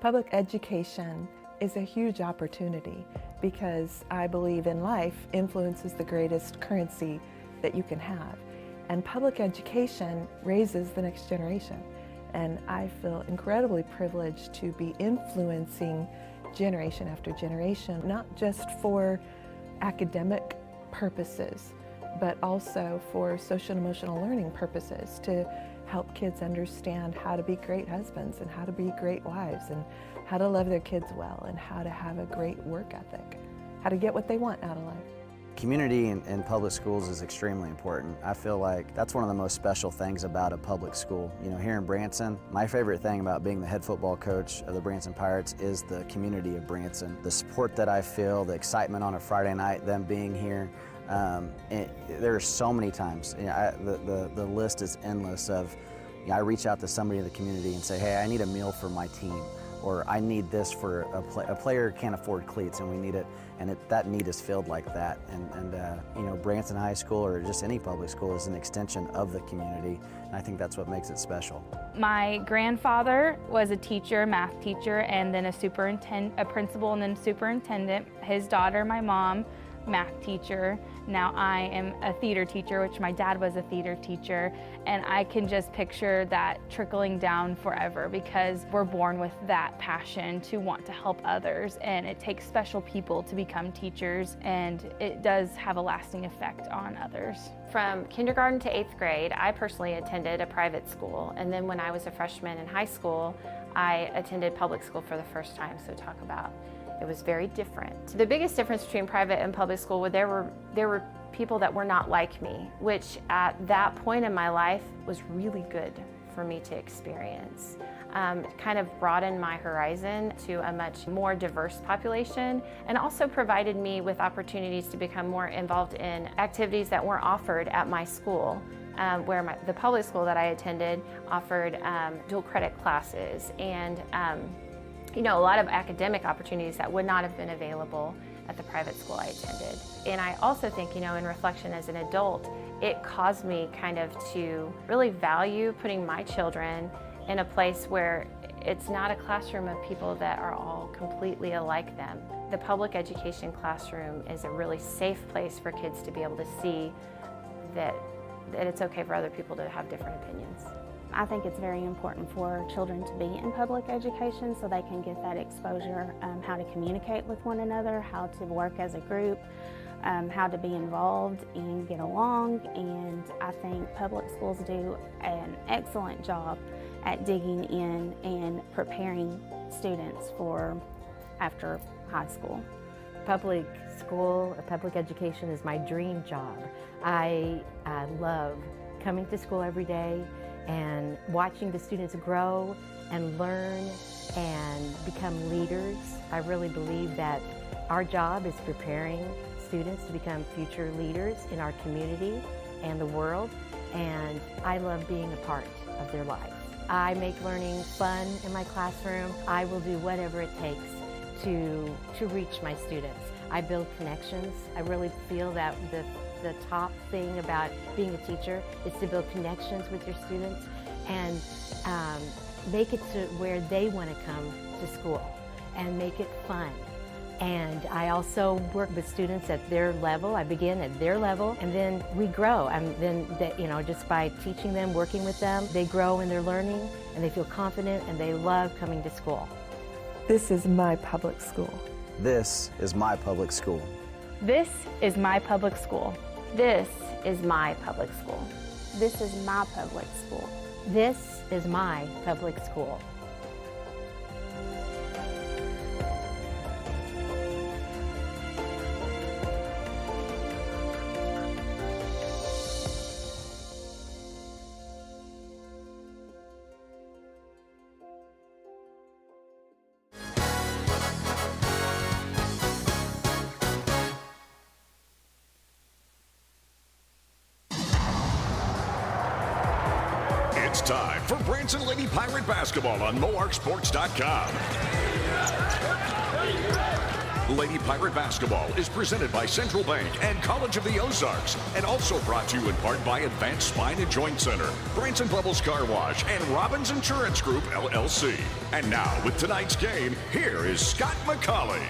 Public education is a huge opportunity because I believe in life, influence is the greatest currency that you can have. And public education raises the next generation. And I feel incredibly privileged to be influencing generation after generation, not just for academic purposes, but also for social and emotional learning purposes, to help kids understand how to be great husbands and how to be great wives and how to love their kids well and how to have a great work ethic, how to get what they want out of life. Community in public schools is extremely important. I feel like that's one of the most special things about a public school. You know, here in Branson, my favorite thing about being the head football coach of the Branson Pirates is the community of Branson. The support that I feel, the excitement on a Friday night, them being here. There are so many times, you know, the list is endless of, you know, I reach out to somebody in the community and say, hey, I need a meal for my team, or I need this for a player can't afford cleats and we need it, and that need is filled like that. And you know, Branson High School or just any public school is an extension of the community, and I think that's what makes it special. My grandfather was a teacher, a math teacher, and then a principal and then superintendent. His daughter, my mom, math teacher. Now I am a theater teacher, which my dad was a theater teacher, and I can just picture that trickling down forever because we're born with that passion to want to help others, and it takes special people to become teachers, and it does have a lasting effect on others. From kindergarten to 8th grade, I personally attended a private school, and then when I was a freshman in high school, I attended public school for the first time, so talk about it was very different. The biggest difference between private and public school, there were people that were not like me, which at that point in my life was really good for me to experience. It kind of broadened my horizon to a much more diverse population, and also provided me with opportunities to become more involved in activities that weren't offered at my school. Where the public school that I attended offered dual credit classes and you know, a lot of academic opportunities that would not have been available at the private school I attended. And I also think, you know, in reflection as an adult, it caused me kind of to really value putting my children in a place where it's not a classroom of people that are all completely alike them. The public education classroom is a really safe place for kids to be able to see that it's okay for other people to have different opinions. I think it's very important for children to be in public education so they can get that exposure, how to communicate with one another, how to work as a group, how to be involved and get along. And I think public schools do an excellent job at digging in and preparing students for after high school. Public school or public education is my dream job. I love coming to school every day and watching the students grow and learn and become leaders. I really believe that our job is preparing students to become future leaders in our community and the world, and I love being a part of their lives. I make learning fun in my classroom. I will do whatever it takes to reach my students. I build connections. I really feel that the top thing about being a teacher is to build connections with your students and make it to where they want to come to school and make it fun. And I also work with students at their level. I begin at their level, and then we grow. And then, you know, just by teaching them, working with them, they grow in their learning, and they feel confident, and they love coming to school. This is my public school. This is my public school. This is my public school. This is my public school. This is my public school. This is my public school. It's time for Branson Lady Pirate Basketball on MoarkSports.com. Lady Pirate Basketball is presented by Central Bank and College of the Ozarks, and also brought to you in part by Advanced Spine and Joint Center, Branson Bubbles Car Wash, and Robbins Insurance Group, LLC. And now, with tonight's game, here is Scott McCauley.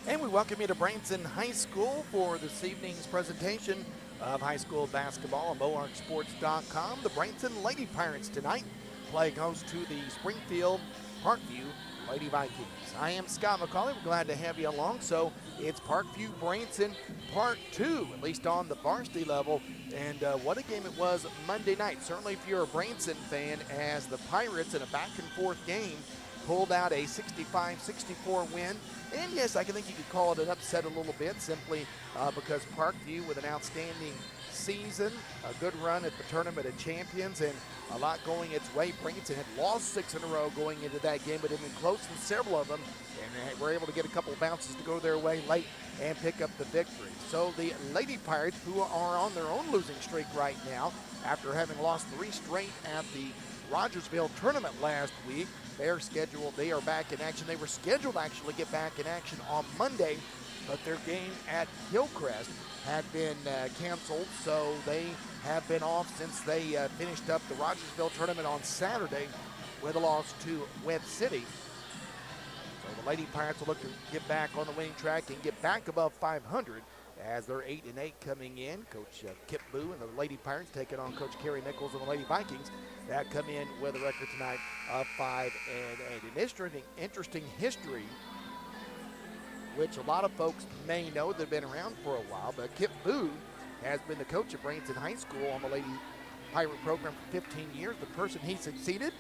And we welcome you to Branson High School for this evening's presentation of high school basketball on MoarkSports.com. The Branson Lady Pirates tonight playing host to the Springfield Parkview Lady Vikings. I am Scott McCauley. We're glad to have you along. So it's Parkview Branson Part 2, at least on the varsity level. And what a game it was Monday night. Certainly if you're a Branson fan, as the Pirates in a back-and-forth game pulled out a 65-64 win. And yes, I think you could call it an upset a little bit, simply because Parkview, with an outstanding season, a good run at the Tournament of Champions, and a lot going its way. Branson had lost 6 in a row going into that game, but had been close in several of them, and were able to get a couple of bounces to go their way late and pick up the victory. So the Lady Pirates, who are on their own losing streak right now, after having lost 3 straight at the Rogersville tournament last week, they are back in action. They were scheduled actually to get back in action on Monday, but their game at Hillcrest had been canceled, so they have been off since they finished up the Rogersville tournament on Saturday with a loss to Webb City. So the Lady Pirates will look to get back on the winning track and get back above 500 as they're 8-8 coming in. Coach Kip Boo and the Lady Pirates taking on Coach Kerry Nichols and the Lady Vikings that come in with a record tonight of 5-8. An interesting history, which a lot of folks may know that have been around for a while, but Kip Boo has been the coach of Branson High School on the Lady Pirate program for 15 years. The person he succeeded,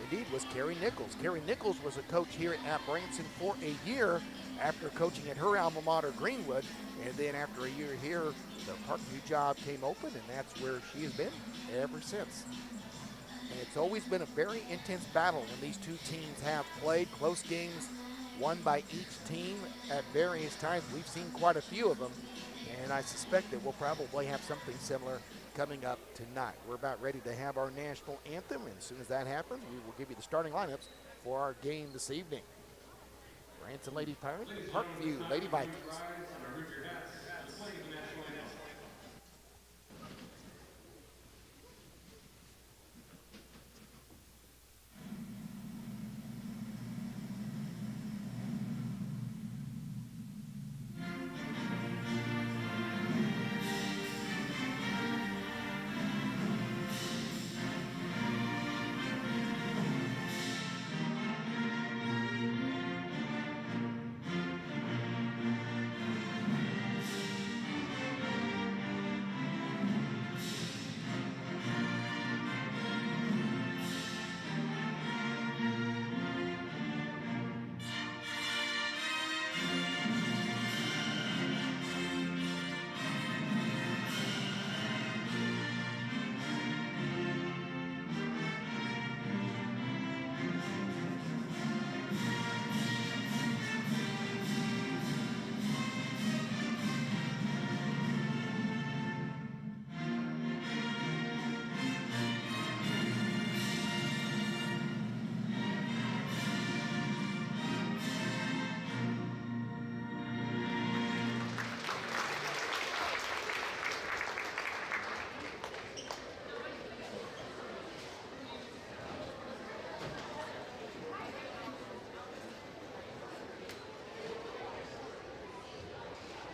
indeed, was Kerry Nichols. Kerry Nichols was a coach here at Branson for a year after coaching at her alma mater, Greenwood, and then after a year here, the Parkview job came open, and that's where she has been ever since. And it's always been a very intense battle when these two teams have played. Close games won by each team at various times. We've seen quite a few of them, and I suspect that we'll probably have something similar coming up tonight. We're about ready to have our national anthem, and as soon as that happens, we will give you the starting lineups for our game this evening. Branson Lady Pirates, Parkview Lady Vikings.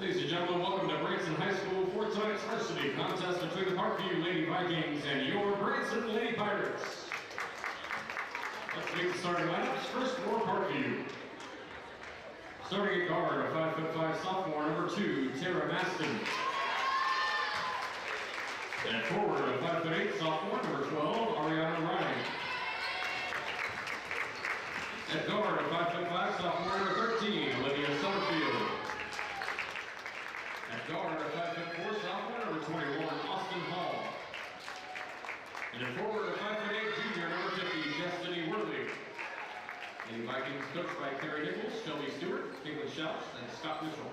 Ladies and gentlemen, welcome to Branson High School for tonight's varsity contest between the Parkview Lady Vikings and your Branson Lady Pirates. Let's make the starting lineups. First for Parkview. Starting at guard, a 5'5" sophomore, number 2, Tara Maston. At forward, a 5'8" sophomore, number 12, Ariana Ryan. At guard, a 5'5" sophomore, number 13, Olivia Summerfield. At guard, a 5'4" sophomore, number 21, Austin Hall. And at forward, a 5'8" junior, number 50, Destiny Worley. The Vikings coached by Kerry Nichols, Shelby Stewart, Caitlin Shelps, and Scott Mitchell.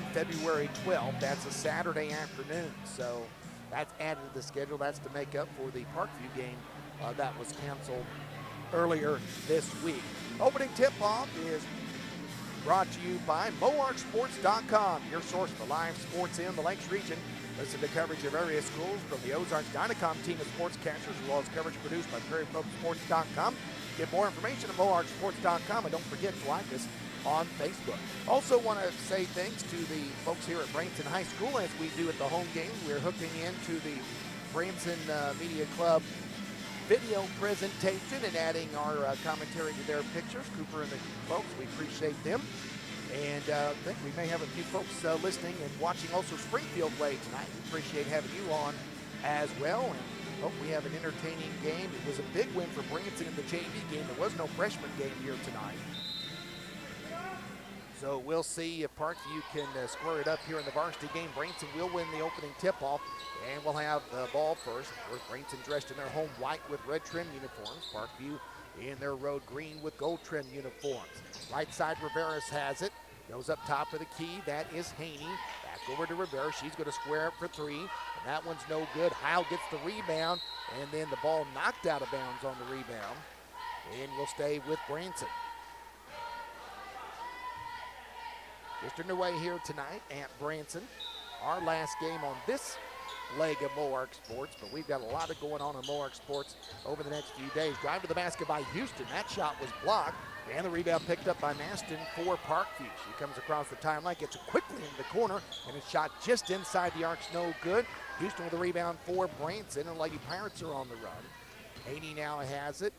on February 12th. That's a Saturday afternoon. So that's added to the schedule. That's to make up for the Parkview game that was canceled earlier this week. Opening tip-off is brought to you by MoarkSports.com, your source for live sports in the Lakes region. Listen to coverage of various schools from the Ozarks Dynacom team of sportscasters, as well as coverage produced by PrairiePubSports.com. Get more information at MoarkSports.com, and don't forget to like us on Facebook. Also want to say thanks to the folks here at Branson High School. As we do at the home games, we're hooking into the Branson Media Club video presentation and adding our commentary to their pictures. Cooper and the folks, we appreciate them. And I think we may have a few folks listening and watching also Springfield play tonight. We appreciate having you on as well, and hope we have an entertaining game. It was a big win for Branson in the JV game. There was no freshman game here tonight. So we'll see if Parkview can square it up here in the varsity game. Branson will win the opening tip-off, and we'll have the ball first. Of course, Branson dressed in their home white with red trim uniforms. Parkview in their road green with gold trim uniforms. Right side, Rivera's has it. Goes up top of the key. That is Haney. Back over to Rivera. She's going to square up for three. And that one's no good. Heil gets the rebound, and then the ball knocked out of bounds on the rebound. And we'll stay with Branson. Just underway here tonight at Branson. Our last game on this leg of Moark Sports, but we've got a lot of going on in Moark Sports over the next few days. Drive to the basket by Houston. That shot was blocked, and the rebound picked up by Maston for Parkview. She comes across the timeline, gets it quickly into the corner, and it's shot just inside the arc's no good. Houston with the rebound for Branson, and Lady Pirates are on the run. Haney now has it,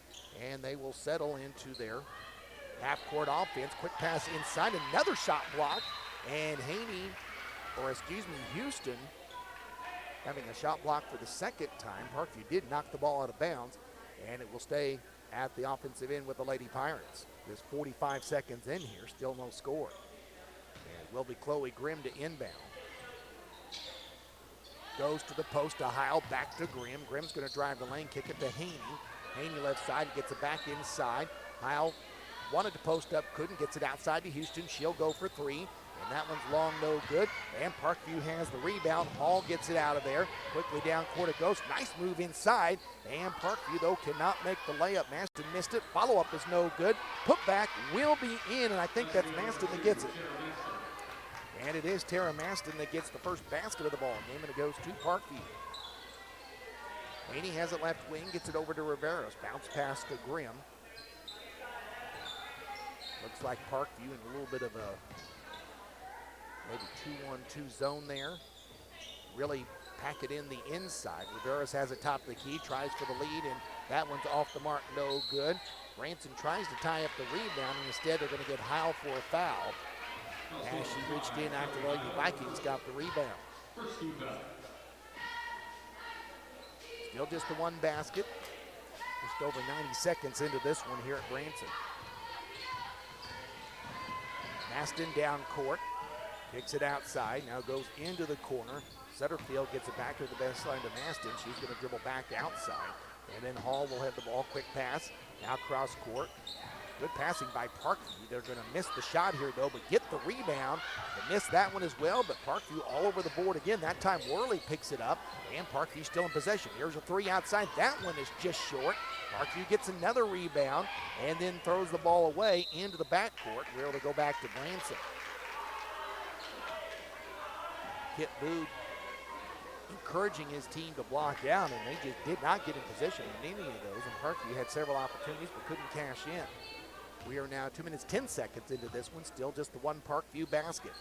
and they will settle into their half-court offense. Quick pass inside, another shot blocked, and Houston having a shot block for the second time. Parkview did knock the ball out of bounds, and it will stay at the offensive end with the Lady Pirates. There's 45 seconds in here, still no score. And it will be Chloe Grimm to inbound. Goes to the post to Heil, back to Grimm. Grimm's going to drive the lane, kick it to Haney. Haney left side, gets it back inside. Heil wanted to post up, couldn't, gets it outside to Houston. She'll go for three, and that one's long, no good. And Parkview has the rebound. Hall gets it out of there. Quickly down court it goes. Nice move inside. And Parkview, though, cannot make the layup. Maston missed it. Follow-up is no good. Put back will be in, and I think that's Maston that gets it. And it is Tara Maston that gets the first basket of the ball game, and it goes to Parkview. Haney has it left wing, gets it over to Riveros. Bounce pass to Grimm. Looks like Parkview in a little bit of a maybe 2-1-2 zone there. Really pack it in the inside. Riveros has it top of the key, tries for the lead, and that one's off the mark, no good. Branson tries to tie up the rebound, and instead they're going to get Heil for a foul as she reached in after the Lady Vikings got the rebound. Still just the one basket. Just over 90 seconds into this one here at Branson. Maston down court, kicks it outside, now goes into the corner. Setterfield gets it back to the baseline to Maston. She's going to dribble back outside. And then Hall will have the ball, quick pass, now cross court. Good passing by Parkview. They're going to miss the shot here, though, but get the rebound. They missed that one as well, but Parkview all over the board again. That time Worley picks it up, and Parkview still in possession. Here's a three outside. That one is just short. Parkview gets another rebound and then throws the ball away into the backcourt, where they go back to Branson. Kit Booth encouraging his team to block out, and they just did not get in position in any of those, and Parkview had several opportunities but couldn't cash in. We are now 2 minutes, 10 seconds into this one, still just the one Parkview basket.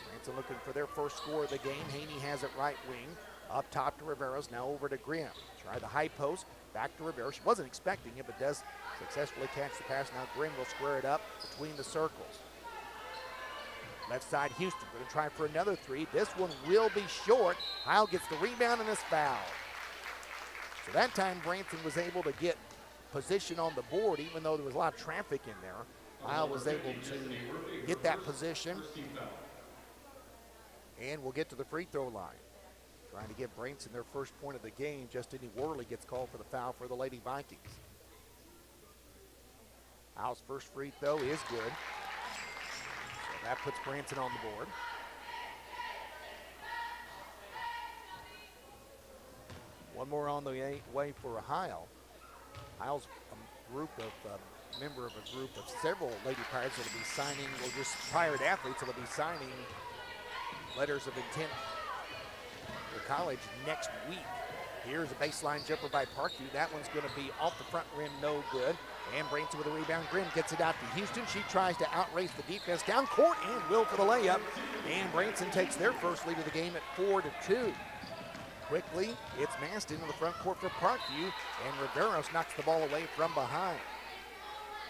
Branson looking for their first score of the game. Haney has it right wing, up top to Riveros, now over to Grimm. Try the high post, back to Riveros. She wasn't expecting it, but does successfully catch the pass. Now Grimm will square it up between the circles. Left side, Houston going to try for another three. This one will be short. Heil gets the rebound and is fouled. So that time Branson was able to get position on the board, even though there was a lot of traffic in there. Heil was able to get that position. And we'll get to the free throw line. Trying to give Branson their first point of the game. Justini Worley gets called for the foul for the Lady Vikings. Heil's first free throw is good. So that puts Branson on the board. One more on the way for Heil. Heil's a member of a group of several Lady Pirates that will be signing, or just Pirate athletes that will be signing letters of intent for college next week. Here's a baseline jumper by Parkview. That one's going to be off the front rim, no good. And Branson with a rebound. Grimm gets it out to Houston. She tries to outrace the defense down court and will for the layup. And Branson takes their first lead of the game at 4-2. Quickly, it's Maston in the front court for Parkview, and Riveros knocks the ball away from behind.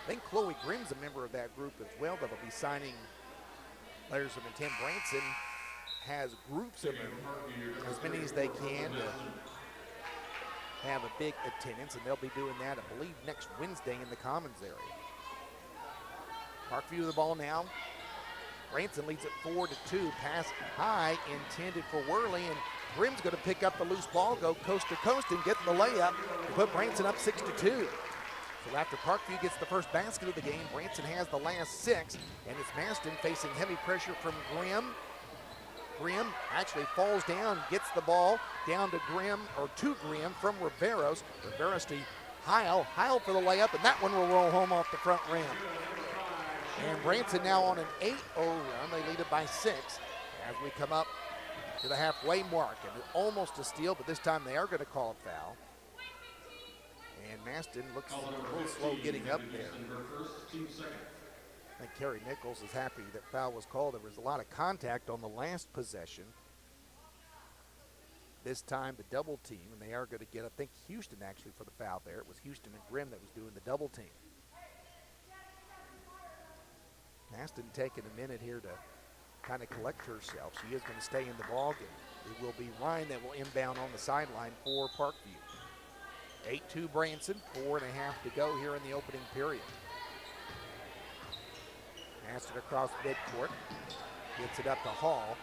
I think Chloe Grimm's a member of that group as well that will be signing letters of intent. Branson has groups of them, as many as they can, to have a big attendance, and they'll be doing that, I believe, next Wednesday in the Commons area. Parkview with the ball now. Branson leads it 4-2. Pass high, intended for Worley, and Grimm's going to pick up the loose ball, go coast to coast, and get the layup to put Branson up 6-2. So after Parkview gets the first basket of the game, Branson has the last 6, and it's Maston facing heavy pressure from Grimm. Grimm actually falls down, gets the ball down to Grimm from Riveros. Riveros to Heil. Heil for the layup, and that one will roll home off the front rim. And Branson now on an 8-0 run. They lead it by 6 as we come up to the halfway mark. And almost a steal, but this time they are going to call a foul. And Maston looks a little slow getting up there. I think Kerry Nichols is happy that foul was called. There was a lot of contact on the last possession. This time the double team, and they are going to get, I think, Houston actually for the foul there. It was Houston and Grimm that was doing the double team. Maston taking a minute here to kind of collect herself. She is going to stay in the ball game. It will be Ryan that will inbound on the sideline for Parkview. 8-2 Branson, 4.5 to go here in the opening period. Maston across midcourt, gets it up to Hall.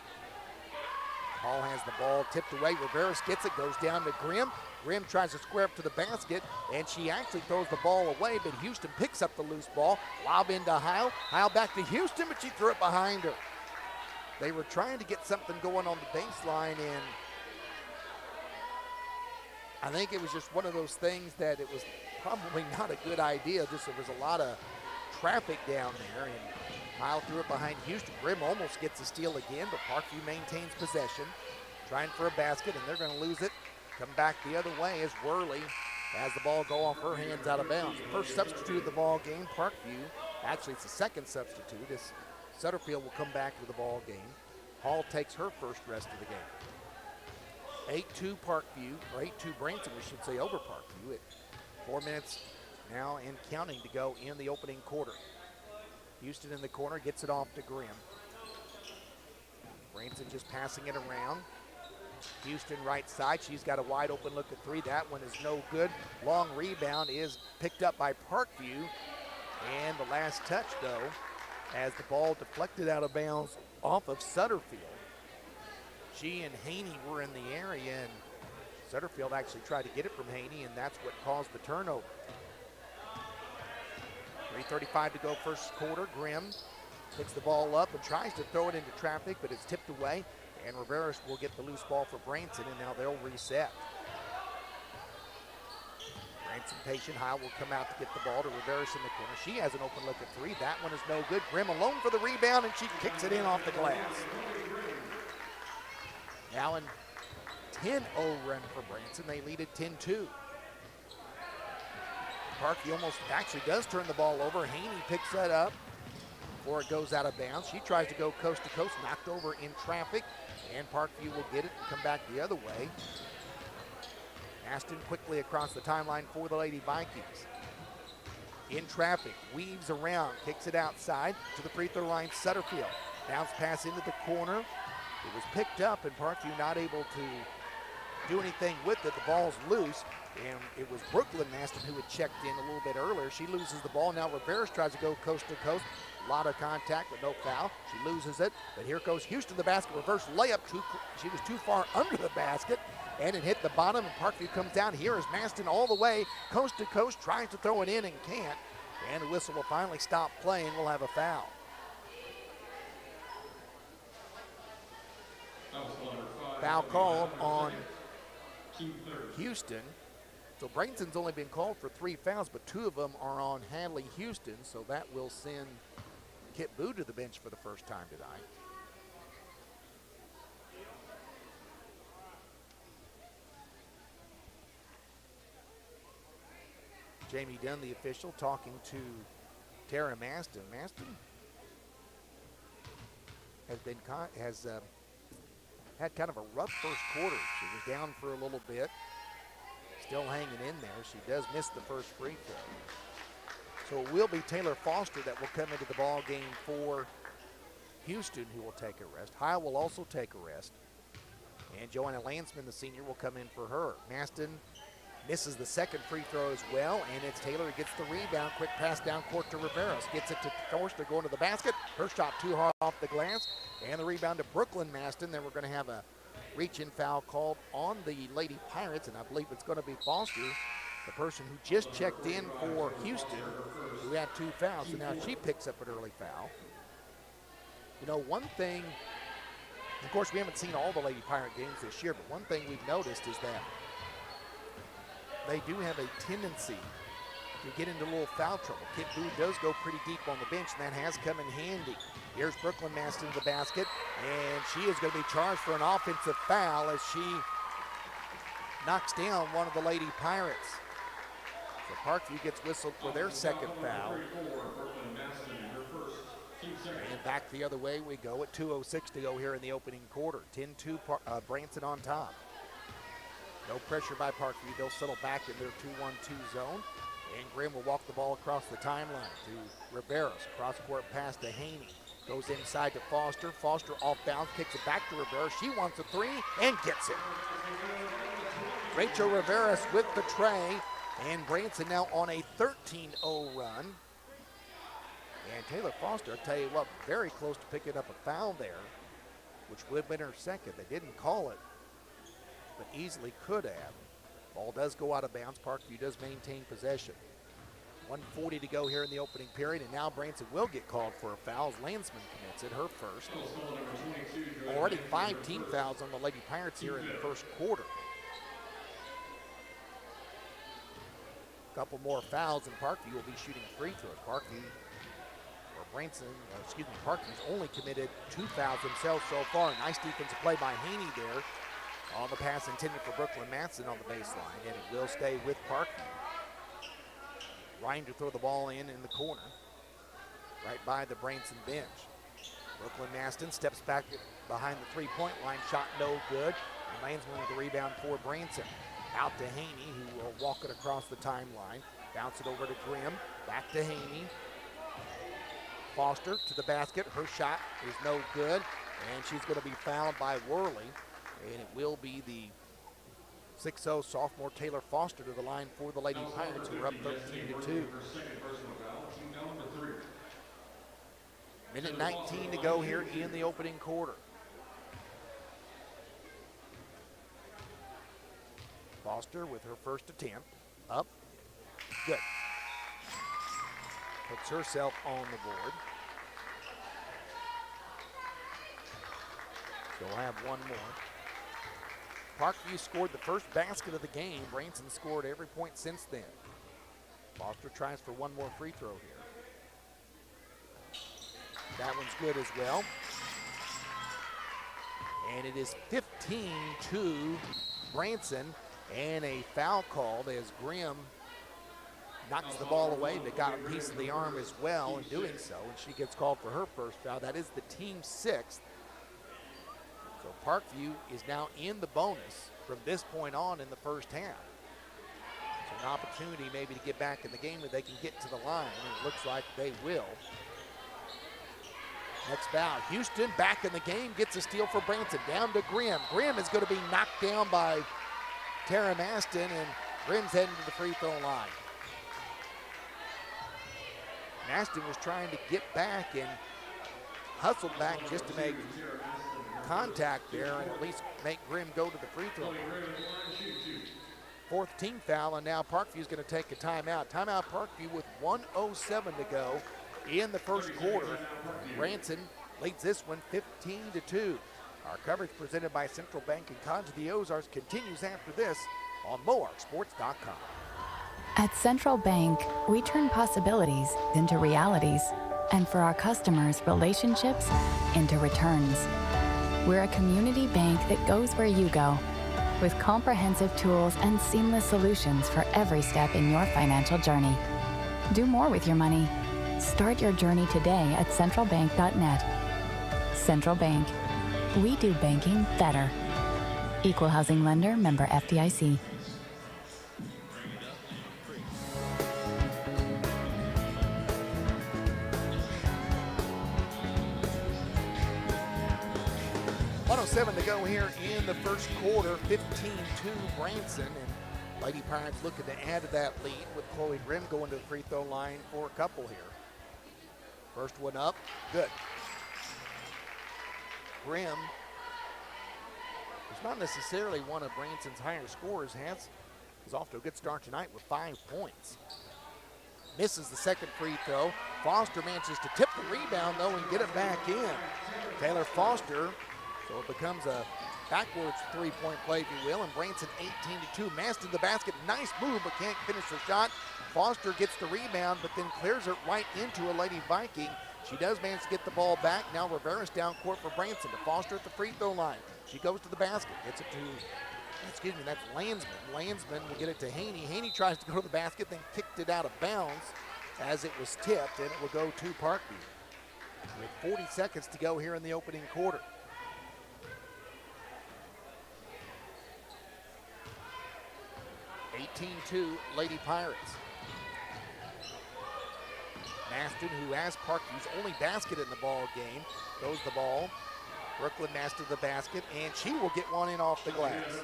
Hall has the ball tipped away. Riveros gets it, goes down to Grimm. Grimm tries to square up to the basket, and she actually throws the ball away, but Houston picks up the loose ball. Lob into Heil. Heil back to Houston, but she threw it behind her. They were trying to get something going on the baseline, and I think it was just one of those things that it was probably not a good idea. Just there was a lot of traffic down there, and Heil threw it behind Houston. Grimm almost gets a steal again, but Parkview maintains possession, trying for a basket, and they're going to lose it. Come back the other way as Worley has the ball go off her hands out of bounds. First substitute of the ball game, Parkview. Actually, it's the second substitute as Sutterfield will come back to the ball game. Hall takes her first rest of the game. 8-2 Parkview, or 8-2 Branson, we should say, over Parkview at 4 minutes now and counting to go in the opening quarter. Houston in the corner, gets it off to Grimm. Branson just passing it around. Houston right side, she's got a wide open look at 3. That one is no good. Long rebound is picked up by Parkview. And the last touch, though, as the ball deflected out of bounds off of Sutterfield. She and Haney were in the area, and Sutterfield actually tried to get it from Haney, and that's what caused the turnover. 3:35 to go first quarter. Grimm picks the ball up and tries to throw it into traffic, but it's tipped away, and Riveros will get the loose ball for Branson, and now they'll reset. Branson patient. Heil will come out to get the ball to Riveros in the corner. She has an open look at 3. That one is no good. Grimm alone for the rebound, and she kicks it in off the glass. Now an 10-0 run for Branson. They lead at 10-2. Parkview almost actually does turn the ball over. Haney picks that up before it goes out of bounds. She tries to go coast to coast, knocked over in traffic, and Parkview will get it and come back the other way. Aston quickly across the timeline for the Lady Vikings. In traffic, weaves around, kicks it outside to the free throw line, Sutterfield. Bounce pass into the corner. It was picked up, and Parkview not able to do anything with it. The ball's loose, and it was Brooklyn Maston who had checked in a little bit earlier. She loses the ball. Now Riveros tries to go coast to coast. A lot of contact, but no foul. She loses it, but here goes Houston, the basket. Reverse layup. She was too far under the basket, and it hit the bottom, and Parkview comes down. Here is Maston all the way, coast to coast, tries to throw it in and can't. And the whistle will finally stop playing. We'll have a foul. Foul called on team third. Houston. So Brankson's only been called for 3 fouls, but 2 of them are on Hadley Houston, so that will send Kip Boo to the bench for the first time tonight. Jamie Dunn, the official, talking to Tara Maston. Maston has had kind of a rough first quarter. She was down for a little bit, still hanging in there. She does miss the first free throw. So it will be Taylor Foster that will come into the ball game for Houston, who will take a rest. Hyle will also take a rest. And Joanna Lansman, the senior, will come in for her. Maston misses the second free throw as well, and it's Taylor who gets the rebound. Quick pass down court to Riveros. Gets it to Forster going to the basket. Her shot too hard off the glass. And the rebound to Brooklyn Maston. Then we're going to have a reach-in foul called on the Lady Pirates, and I believe it's going to be Foster, the person who just checked in for Houston, who had 2 fouls, so now she picks up an early foul. You know, one thing, of course, we haven't seen all the Lady Pirate games this year, but one thing we've noticed is that they do have a tendency to get into a little foul trouble. Kip Boo does go pretty deep on the bench, and that has come in handy. Here's Brooklyn Maston to the basket, and she is going to be charged for an offensive foul as she knocks down one of the Lady Pirates. So Parkview gets whistled for their second foul. And back the other way we go at 2:06 to go here in the opening quarter. 10-2 Branson on top. No pressure by Parkview. They'll settle back in their 2-1-2 zone. And Grimm will walk the ball across the timeline to Riveros. Cross-court pass to Haney. Goes inside to Foster. Foster off bounds, kicks it back to Riveros. She wants a 3 and gets it. Rachel Riveros with the tray. And Branson now on a 13-0 run. And Taylor Foster, I'll tell you what, very close to picking up a foul there, which would have been her second. They didn't call it, but easily could have. Ball does go out of bounds. Parkview does maintain possession. 1:40 to go here in the opening period, and now Branson will get called for a foul as Lansman commits it, her first. Already 5 team fouls on the Lady Pirates here in the first quarter. A couple more fouls, and Parkview will be shooting free throws. Parkview's only committed 2 fouls themselves so far. Nice defensive play by Haney there on the pass intended for Brooklyn Maston on the baseline, and it will stay with Parkview. Ryan to throw the ball in the corner, right by the Branson bench. Brooklyn Maston steps back behind the three-point line, shot no good. And Lansman with the rebound for Branson. Out to Haney, who will walk it across the timeline. Bounce it over to Grimm, back to Haney. Foster to the basket. Her shot is no good, and she's going to be fouled by Worley. And it will be the 6-0 sophomore Taylor Foster to the line for the Lady Pirates, who are up 13-2. Minute 19 to go here in the opening quarter. Foster with her first attempt. Up. Good. Puts herself on the board. She'll have one more. Parkview scored the first basket of the game. Branson scored every point since then. Foster tries for one more free throw here. That one's good as well. And it is 15-2 Branson, and a foul called as Grimm knocks the ball away. They got a piece of the arm as well in doing so, and she gets called for her first foul. That is the team 6th. So Parkview is now in the bonus from this point on in the first half. So an opportunity maybe to get back in the game if they can get to the line, and it looks like they will. Next foul, Houston back in the game, gets a steal for Branson, down to Grimm. Grimm is going to be knocked down by Tara Maston, and Grimm's heading to the free throw line. Maston was trying to get back and hustled back just to make contact there and at least make Grimm go to the free throw line. 4th team foul, and now Parkview's going to take a timeout. Timeout Parkview with 1:07 to go in the first quarter. Branson leads this one 15-2. Our coverage presented by Central Bank and College of the Ozarks continues after this on MoarkSports.com. At Central Bank, we turn possibilities into realities, and for our customers, relationships into returns. We're a community bank that goes where you go, with comprehensive tools and seamless solutions for every step in your financial journey. Do more with your money. Start your journey today at centralbank.net. Central Bank. We do banking better. Equal housing lender, member FDIC. To go here in the first quarter, 15-2 Branson, and Lady Pirates looking to add to that lead with Chloe Grimm going to the free throw line for a couple here. First one up, good. Grimm is not necessarily one of Branson's higher scorers. Is off to a good start tonight with 5 points. Misses the second free throw. Foster manages to tip the rebound though and get it back in. Taylor Foster. So it becomes a backwards three-point play, if you will, and Branson 18-2. Mast in the basket, nice move, but can't finish the shot. Foster gets the rebound, but then clears it right into a Lady Viking. She does manage to get the ball back. Now Rivera's down court for Branson to Foster at the free throw line. She goes to the basket, gets it to, that's Landsman. Landsman will get it to Haney. Haney tries to go to the basket, then kicked it out of bounds as it was tipped, and it will go to Parkview. With 40 seconds to go here in the opening quarter. 18-2 Lady Pirates. Maston, who has Parkview's only basket in the ball game, throws the ball. Brooklyn Maston to the basket, and she will get one in off the glass.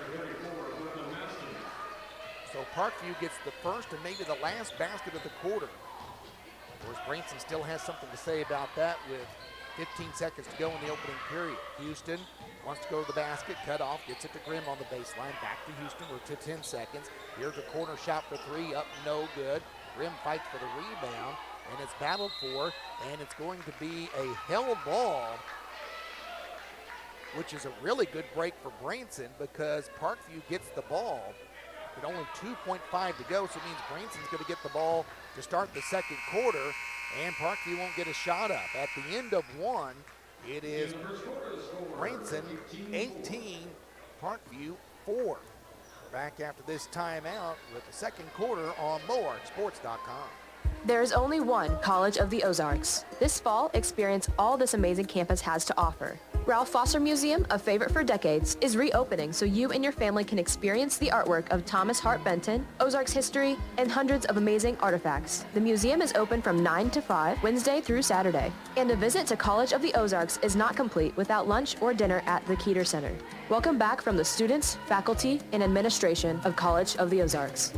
So Parkview gets the first and maybe the last basket of the quarter. Of course, Branson still has something to say about that with 15 seconds to go in the opening period. Houston wants to go to the basket, cut off, gets it to Grimm on the baseline. Back to Houston, we're to 10 seconds. Here's a corner shot for three, up no good. Grimm fights for the rebound, and it's battled for, and it's going to be a held ball, which is a really good break for Branson because Parkview gets the ball. With only 2.5 to go, so it means Branson's going to get the ball to start the second quarter, and Parkview won't get a shot up. At the end of one, it is Branson 18, Parkview 4. Back after this timeout with the second quarter on MoarkSports.com. There's only one College of the Ozarks. This fall, experience all this amazing campus has to offer. Ralph Foster Museum, a favorite for decades, is reopening so you and your family can experience the artwork of Thomas Hart Benton, Ozarks history, and hundreds of amazing artifacts. The museum is open from 9 to 5, Wednesday through Saturday. And a visit to College of the Ozarks is not complete without lunch or dinner at the Keeter Center. Welcome back from the students, faculty, and administration of College of the Ozarks.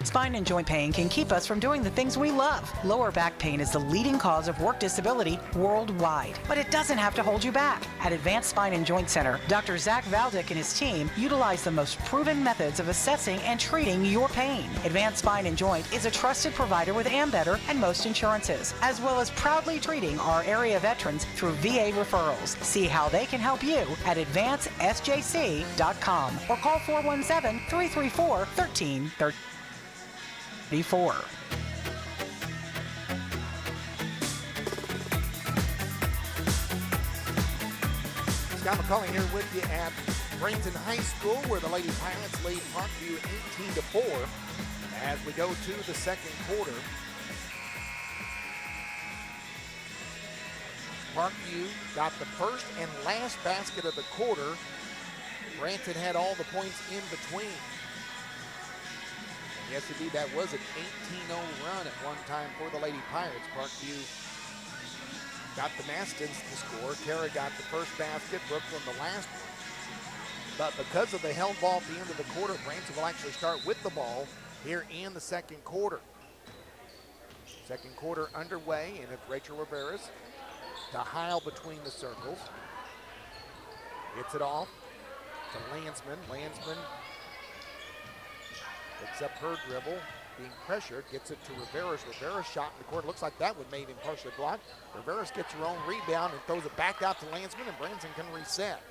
Spine and joint pain can keep us from doing the things we love. Lower back pain is the leading cause of work disability worldwide, but it doesn't have to hold you back. At Advanced Spine and Joint Center, Dr. Zach Valdick and his team utilize the most proven methods of assessing and treating your pain. Advanced Spine and Joint is a trusted provider with Ambetter and most insurances, as well as proudly treating our area veterans through VA referrals. See how they can help you at advancesjc.com or call 417-334-1334. Scott McCauley here with you at Branson High School, where the Lady Pirates lead Parkview 18-4 as we go to the second quarter. Parkview got the first and last basket of the quarter. Branson had all the points in between. Yes, indeed, that was an 18-0 run at one time for the Lady Pirates. Parkview got the Mastins to score. Tara got the first basket, Brooklyn the last one. But because of the held ball at the end of the quarter, Branson will actually start with the ball here in the second quarter. Second quarter underway, and it's Rachel Rivera's to Heil between the circles. Gets it off to Landsman. Landsman picks up her dribble, being pressured, gets it to Rivera's. Rivera's shot in the corner. Looks like that one may even partially blocked. Rivera's gets her own rebound and throws it back out to Landsman, and Branson can reset.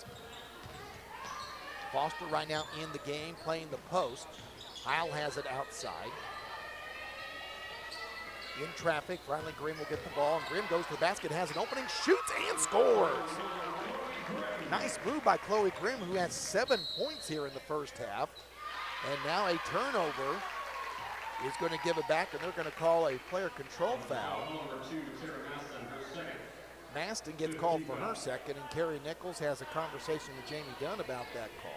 Foster right now in the game, playing the post. Heil has it outside. In traffic, finally Grimm will get the ball, and Grimm goes to the basket, has an opening, shoots, and scores. Nice move by Chloe Grimm, who has 7 points here in the first half. And now a turnover is going to give it back, and they're going to call a player control foul. Maston gets called for her second, and Carrie Nichols has a conversation with Jamie Dunn about that call.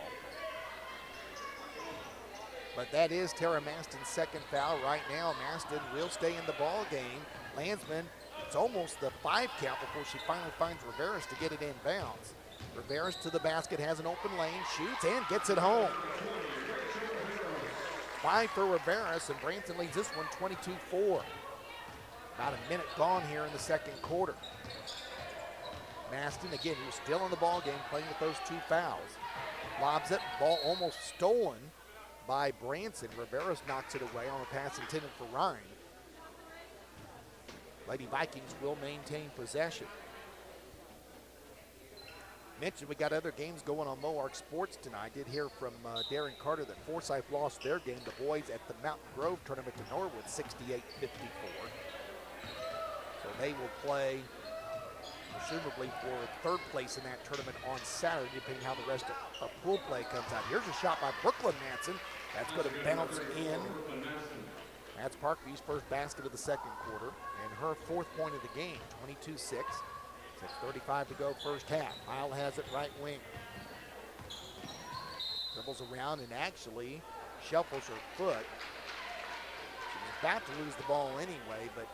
But that is Tara Maston's second foul right now. Maston will stay in the ball game. Landsman, it's almost the 5 count before she finally finds Rivera's to get it inbounds. Rivera's to the basket, has an open lane, shoots, and gets it home. 5 for Rivera's, and Branson leads this one 22-4. About a minute gone here in the second quarter. Maston, again, who's still in the ball game, playing with those 2 fouls. Lobs it, ball almost stolen by Branson. Rivera's knocks it away on a pass intended for Ryan. Lady Vikings will maintain possession. Mentioned we got other games going on Moark Sports tonight. Did hear from Darren Carter that Forsyth lost their game. The boys at the Mountain Grove tournament to Norwood 68-54. So they will play presumably for third place in that tournament on Saturday, depending how the rest of pool play comes out. Here's a shot by Brooklyn Manson. That's going to bounce in. That's Parkview's first basket of the second quarter, and her 4th point of the game, 22-6. 6:35 to go first half. Heil has it right wing. Dribbles around and actually shuffles her foot. She was about to lose the ball anyway, but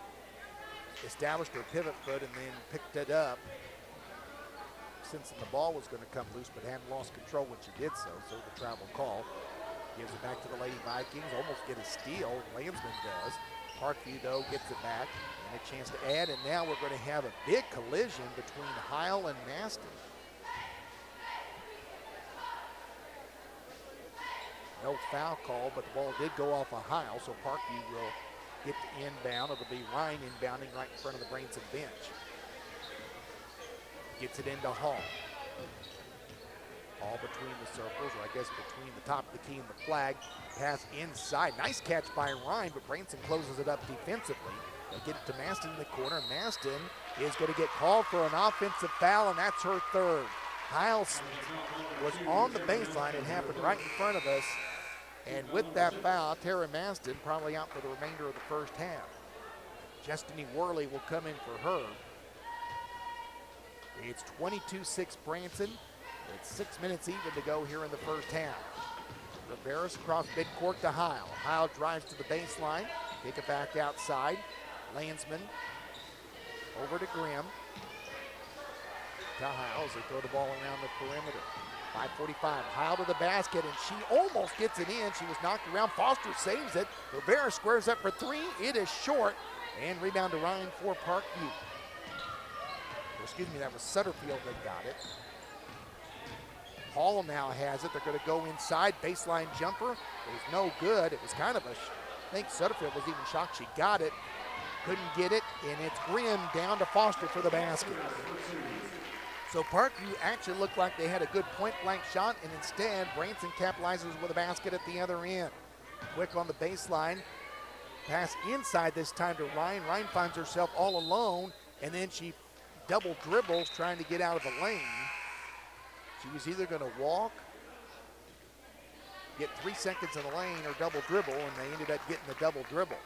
established her pivot foot and then picked it up, sensing the ball was going to come loose, but hadn't lost control when she did so. So the travel call gives it back to the Lady Vikings. Almost get a steal. Landsman does. Parkview, though, gets it back and a chance to add. And now we're going to have a big collision between Heil and Maston. No foul call, but the ball did go off of Heil, so Parkview will get to inbound. It'll be Ryan inbounding right in front of the Branson bench. Gets it into Hall. Hall between the circles, or I guess between the top of the key and the flag. Pass inside. Nice catch by Ryan, but Branson closes it up defensively. They get it to Maston in the corner. Maston is going to get called for an offensive foul, and that's her 3rd. Heil was on the baseline. It happened right in front of us. And with that foul, Tara Maston probably out for the remainder of the first half. Destiny Worley will come in for her. It's 22-6 Branson. It's 6 minutes even to go here in the first half. Rivera's across midcourt to Heil. Heil drives to the baseline. Take it back outside. Landsman over to Grimm. To Heil as they throw the ball around the perimeter. 5:45, Heil to the basket, and she almost gets it in. She was knocked around. Foster saves it. Rivera squares up for 3. It is short. And rebound to Ryan for Parkview. Excuse me, that was Sutterfield that got it. Hall now has it. They're going to go inside. Baseline jumper. It was no good. It was kind of a, I think Sutterfield was even shocked she got it. Couldn't get it, and it's Grimm down to Foster for the basket. So Parkview actually looked like they had a good point-blank shot, and instead, Branson capitalizes with a basket at the other end. Quick on the baseline. Pass inside this time to Ryan. Ryan finds herself all alone, and then she double dribbles trying to get out of the lane. She was either going to walk, get 3 seconds in the lane, or double dribble, and they ended up getting the double dribble.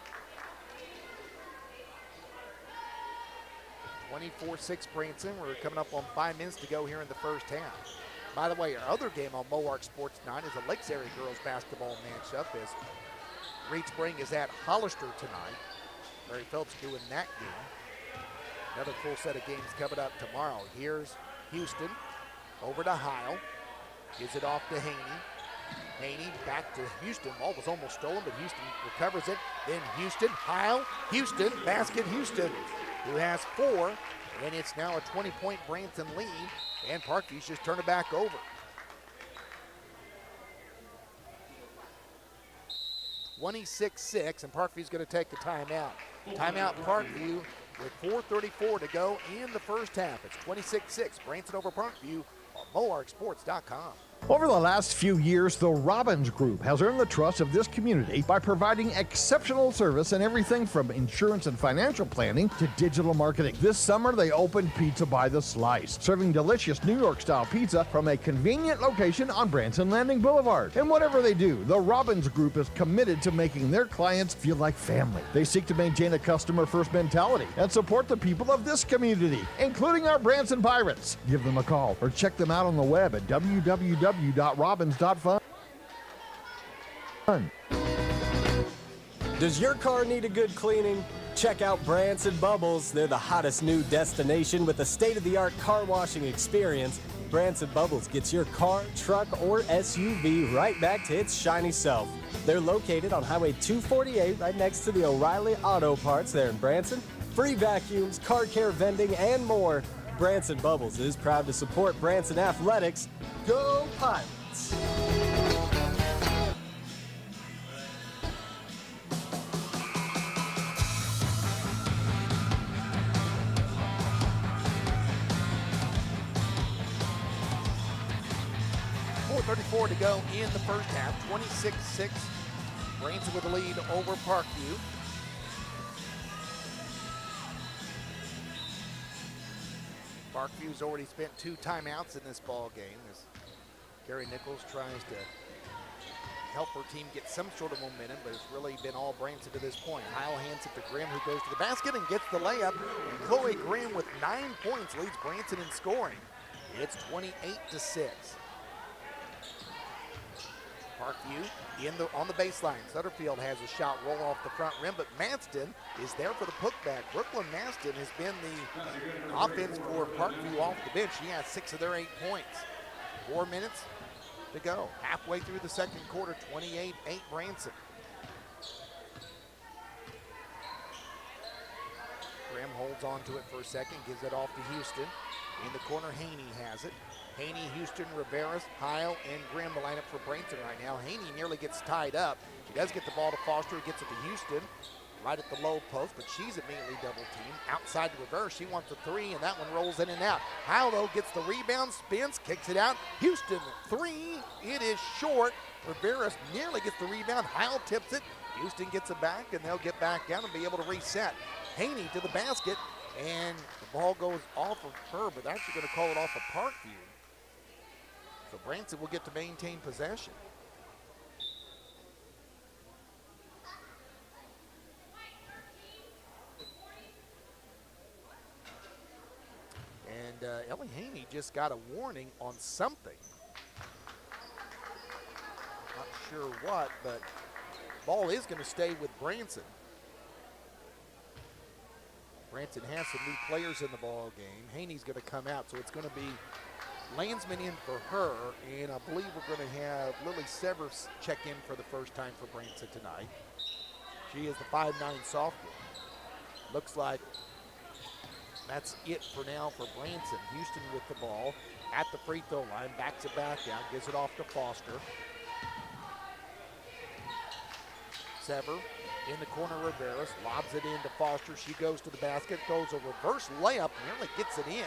24-6 Branson. We're coming up on 5 minutes to go here in the first half. By the way, our other game on Moark Sports 9 is a Lakes Area girls basketball matchup as Reed Spring is at Hollister tonight. Mary Phelps doing that game. Another full set of games coming up tomorrow. Here's Houston over to Heil. Gives it off to Haney. Haney back to Houston. Ball was almost stolen, but Houston recovers it. Then Houston, Heil, Houston, basket Houston, who has 4, and it's now a 20-point Branson lead, and Parkview's just turned it back over. 26-6, and Parkview's going to take the timeout. Timeout Parkview with 4:34 to go in the first half. It's 26-6, Branson over Parkview on MoarkSports.com. Over the last few years, the Robbins Group has earned the trust of this community by providing exceptional service in everything from insurance and financial planning to digital marketing. This summer, they opened Pizza by the Slice, serving delicious New York-style pizza from a convenient location on Branson Landing Boulevard. And whatever they do, the Robbins Group is committed to making their clients feel like family. They seek to maintain a customer-first mentality and support the people of this community, including our Branson Pirates. Give them a call or check them out on the web at www.robbins.fun. Does your car need a good cleaning? Check out Branson Bubbles. They're the hottest new destination with a state-of-the-art car washing experience. Branson Bubbles gets your car, truck, or SUV right back to its shiny self. They're located on Highway 248 right next to the O'Reilly Auto Parts there in Branson. Free vacuums, car care vending, and more. Branson Bubbles is proud to support Branson Athletics. Go Pirates! .34 to go in the first half. 26-6. Branson with the lead over Parkview. Parkview's already spent 2 timeouts in this ball game as Gary Nichols tries to help her team get some sort of momentum, but it's really been all Branson to this point. Heil hands it to Grimm, who goes to the basket and gets the layup. And Chloe Grimm with 9 points leads Branson in scoring. It's 28-6. Parkview on the baseline. Sutterfield has a shot roll off the front rim, but Manston is there for the putback. Brooklyn Manston has been the offense for Parkview off the bench. She has 6 of their 8 points. 4 minutes to go. Halfway through the second quarter, 28-8 Branson. Grimm holds on to it for a second, gives it off to Houston. In the corner, Haney has it. Haney, Houston, Rivera, Heil, and Grimm the lineup for Branson right now. Haney nearly gets tied up. She does get the ball to Foster, gets it to Houston, right at the low post, but she's immediately double teamed. Outside to Rivera, she wants a 3, and that one rolls in and out. Heil, though, gets the rebound, spins, kicks it out. Houston, 3, it is short. Rivera nearly gets the rebound. Heil tips it. Houston gets it back, and they'll get back down and be able to reset. Haney to the basket, and the ball goes off of her, but they're actually going to call it off of Parkview. So Branson will get to maintain possession. And Ellie Haney just got a warning on something. Not sure what, but ball is going to stay with Branson. Branson has some new players in the ball game. Haney's going to come out, so it's going to be Landsman in for her, and I believe we're going to have Lily Severs check in for the first time for Branson tonight. She is the 5'9" sophomore. Looks like that's it for now for Branson. Houston with the ball at the free throw line, backs it back out, gives it off to Foster. Sever in the corner, Rivera lobs it into Foster. She goes to the basket, goes a reverse layup, nearly gets it in.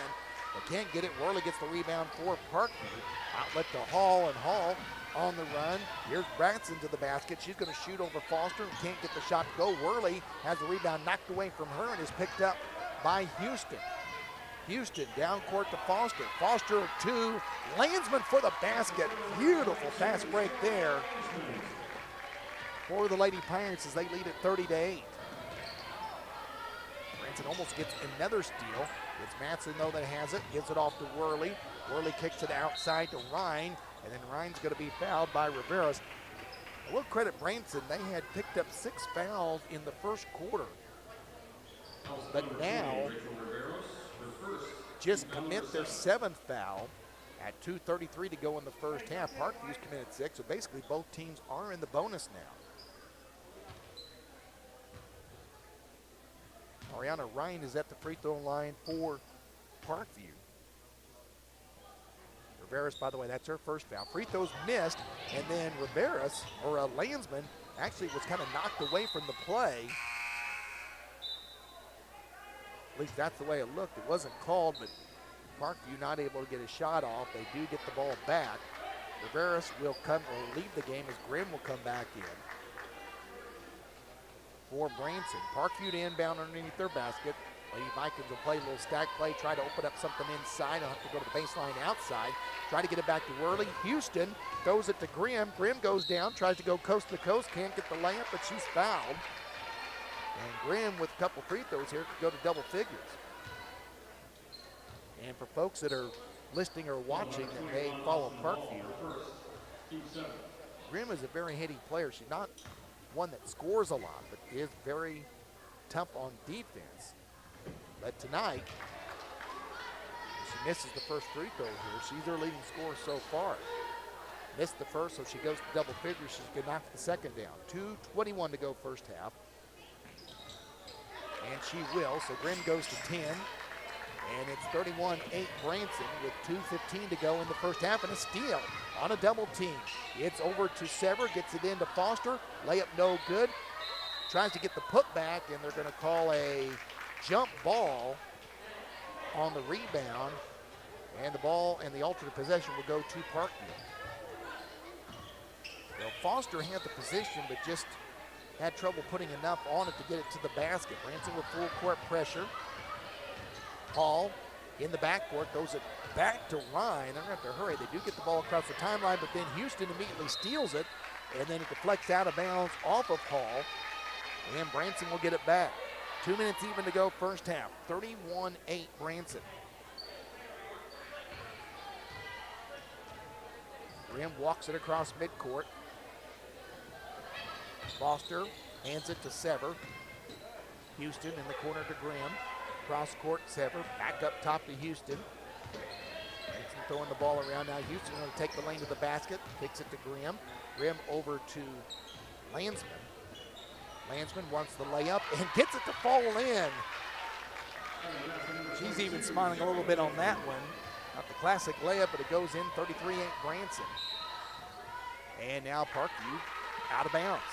But can't get it. Worley gets the rebound for Parkview. Outlet to Hall, and Hall on the run. Here's Branson to the basket. She's going to shoot over Foster and can't get the shot to go. Worley has the rebound knocked away from her and is picked up by Houston. Houston down court to Foster. Foster to Landsman for the basket. Beautiful fast break there for the Lady Pirates as they lead at 30-8. Branson almost gets another steal. It's Matson, though, that has it. Gives it off to Worley. Worley kicks it outside to Ryan, and then Ryan's going to be fouled by Rivera. I will credit Branson. They had picked up 6 fouls in the first quarter. But now just commit their 7th foul at 2:33 to go in the first half. Parkview's committed 6, so basically both teams are in the bonus now. Ariana Ryan is at the free throw line for Parkview. Rivera, by the way, that's her first foul. Free throws missed, and then Rivera, or Landsman, actually was kind of knocked away from the play. At least that's the way it looked. It wasn't called, but Parkview not able to get a shot off. They do get the ball back. Rivera's will leave the game as Grimm will come back in for Branson. Parkview to inbound underneath their basket. Lady Vikings will play a little stack play, try to open up something inside. I'll have to go to the baseline outside. Try to get it back to Worley. Houston throws it to Grimm. Grimm goes down, tries to go coast to coast. Can't get the layup, but she's fouled. And Grimm with a couple free throws here could go to double figures. And for folks that are listening or watching that may follow Parkview, Grimm is a very hitting player. She's not one that scores a lot, but is very tough on defense. But tonight, she misses the first free throw here. She's their leading scorer so far. Missed the first, so she goes to double figures. She's going to knock the second down. 2:21 to go first half. And she will, so Grimm goes to 10. And it's 31-8 Branson with 2:15 to go in the first half, and a steal on a double team. It's over to Sever, gets it into Foster. Layup no good. Tries to get the putback, and they're going to call a jump ball on the rebound. And the ball and the alternate possession will go to Parkview. Well, Foster had the position, but just had trouble putting enough on it to get it to the basket. Branson with full court pressure. Hall in the backcourt, throws it back to Ryan. They're going to have to hurry. They do get the ball across the timeline, but then Houston immediately steals it, and then it deflects out of bounds off of Hall, and Branson will get it back. 2 minutes even to go first half. 31-8 Branson. Grimm walks it across midcourt. Foster hands it to Sever. Houston in the corner to Grimm. Cross court, Sever, back up top to Houston. Branson throwing the ball around now. Houston going to take the lane to the basket, kicks it to Grimm. Grimm over to Landsman. Landsman wants the layup and gets it to fall in. She's even smiling a little bit on that one. Not the classic layup, but it goes in. 33-8 Branson. And now Parkview out of bounds.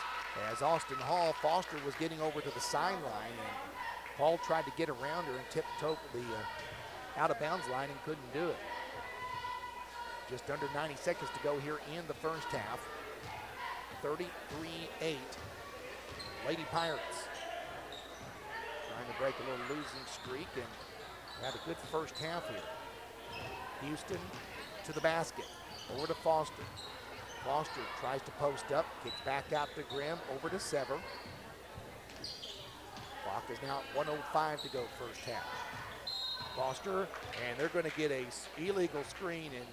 As Austin Hall, Foster was getting over to the sideline, and Hall tried to get around her and tiptoe the out-of-bounds line and couldn't do it. Just under 90 seconds to go here in the first half. 33-8. Lady Pirates trying to break a little losing streak and had a good first half here. Houston to the basket. Over to Foster. Foster tries to post up, kicks back out to Grimm, over to Sever. Clock is now at 1:05 to go first half. Foster, and they're going to get a illegal screen, and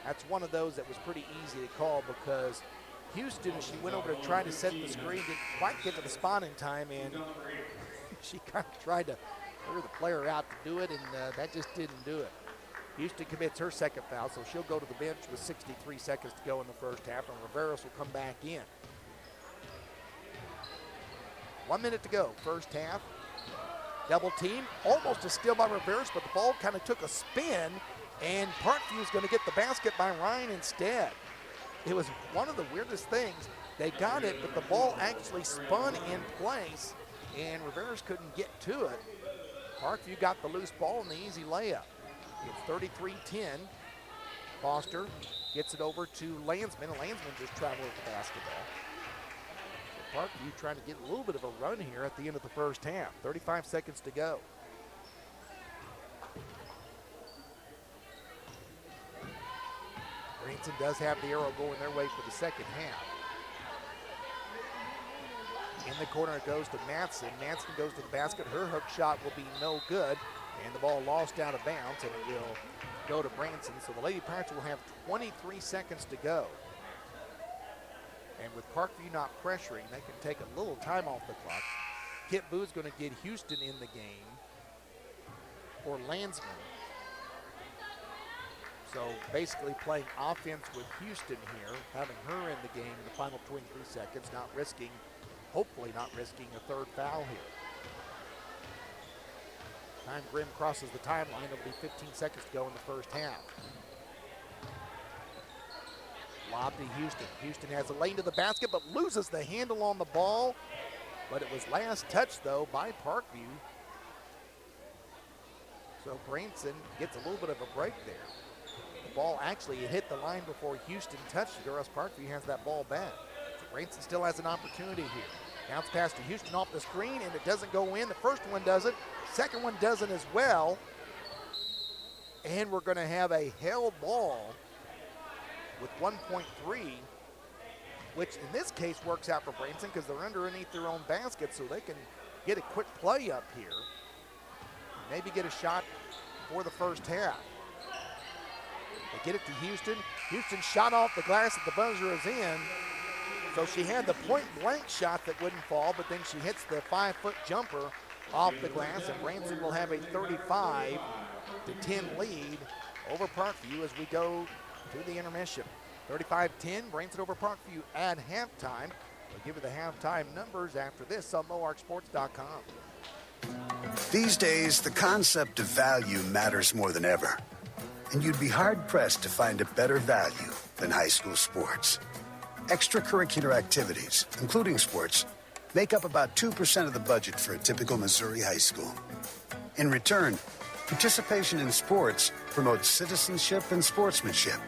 that's one of those that was pretty easy to call because Houston, as she went over to try to set the screen, didn't quite get to the spot in time, and she kind of tried to lure the player out to do it, and that just didn't do it. Houston commits her second foul, so she'll go to the bench with 63 seconds to go in the first half, and Riveros will come back in. 1 minute to go, first half. Double team, almost a steal by Riveros, but the ball kind of took a spin, and Parkview's going to get the basket by Ryan instead. It was one of the weirdest things. They got it, but the ball actually spun in place, and Riveros couldn't get to it. Parkview got the loose ball and the easy layup. It's 33-10. Foster gets it over to Landsman, and Landsman just traveled with the basketball. So Parkview trying to get a little bit of a run here at the end of the first half. 35 seconds to go. Branson does have the arrow going their way for the second half. In the corner it goes to Matson. Matson goes to the basket. Her hook shot will be no good. And the ball lost out of bounds, and it will go to Branson. So the Lady Pirates will have 23 seconds to go. And with Parkview not pressuring, they can take a little time off the clock. Kit Boo's going to get Houston in the game for Landsman. So basically playing offense with Houston here, having her in the game in the final 23 seconds, hopefully not risking a third foul here. Time Grimm crosses the timeline. It'll be 15 seconds to go in the first half. Lob to Houston. Houston has a lane to the basket, but loses the handle on the ball. But it was last touched, though, by Parkview. So Branson gets a little bit of a break there. The ball actually hit the line before Houston touched it, or else Parkview has that ball back. So Branson still has an opportunity here. Bounce pass to Houston off the screen, and it doesn't go in. The first one doesn't. Second one doesn't as well. And we're going to have a held ball with 1.3, which in this case works out for Branson because they're underneath their own basket, so they can get a quick play up here. Maybe get a shot for the first half. They get it to Houston. Houston shot off the glass at the buzzer is in. So she had the point blank shot that wouldn't fall, but then she hits the 5-foot jumper off the glass, and Branson will have a 35-10 lead over Parkview as we go to the intermission. 35-10, Branson over Parkview at halftime. We'll give you the halftime numbers after this on MoarkSports.com. These days, the concept of value matters more than ever. And you'd be hard-pressed to find a better value than high school sports. Extracurricular activities, including sports, make up about 2% of the budget for a typical Missouri high school. In return, participation in sports promotes citizenship and sportsmanship.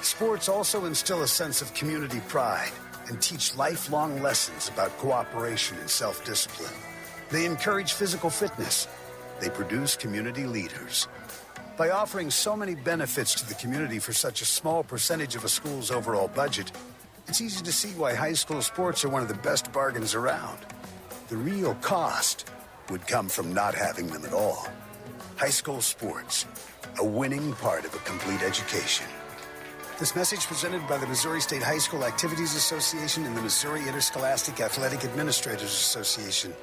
Sports also instill a sense of community pride and teach lifelong lessons about cooperation and self-discipline. They encourage physical fitness. They produce community leaders. By offering so many benefits to the community for such a small percentage of a school's overall budget, it's easy to see why high school sports are one of the best bargains around. The real cost would come from not having them at all. High school sports, a winning part of a complete education. This message presented by the Missouri State High School Activities Association and the Missouri Interscholastic Athletic Administrators Association.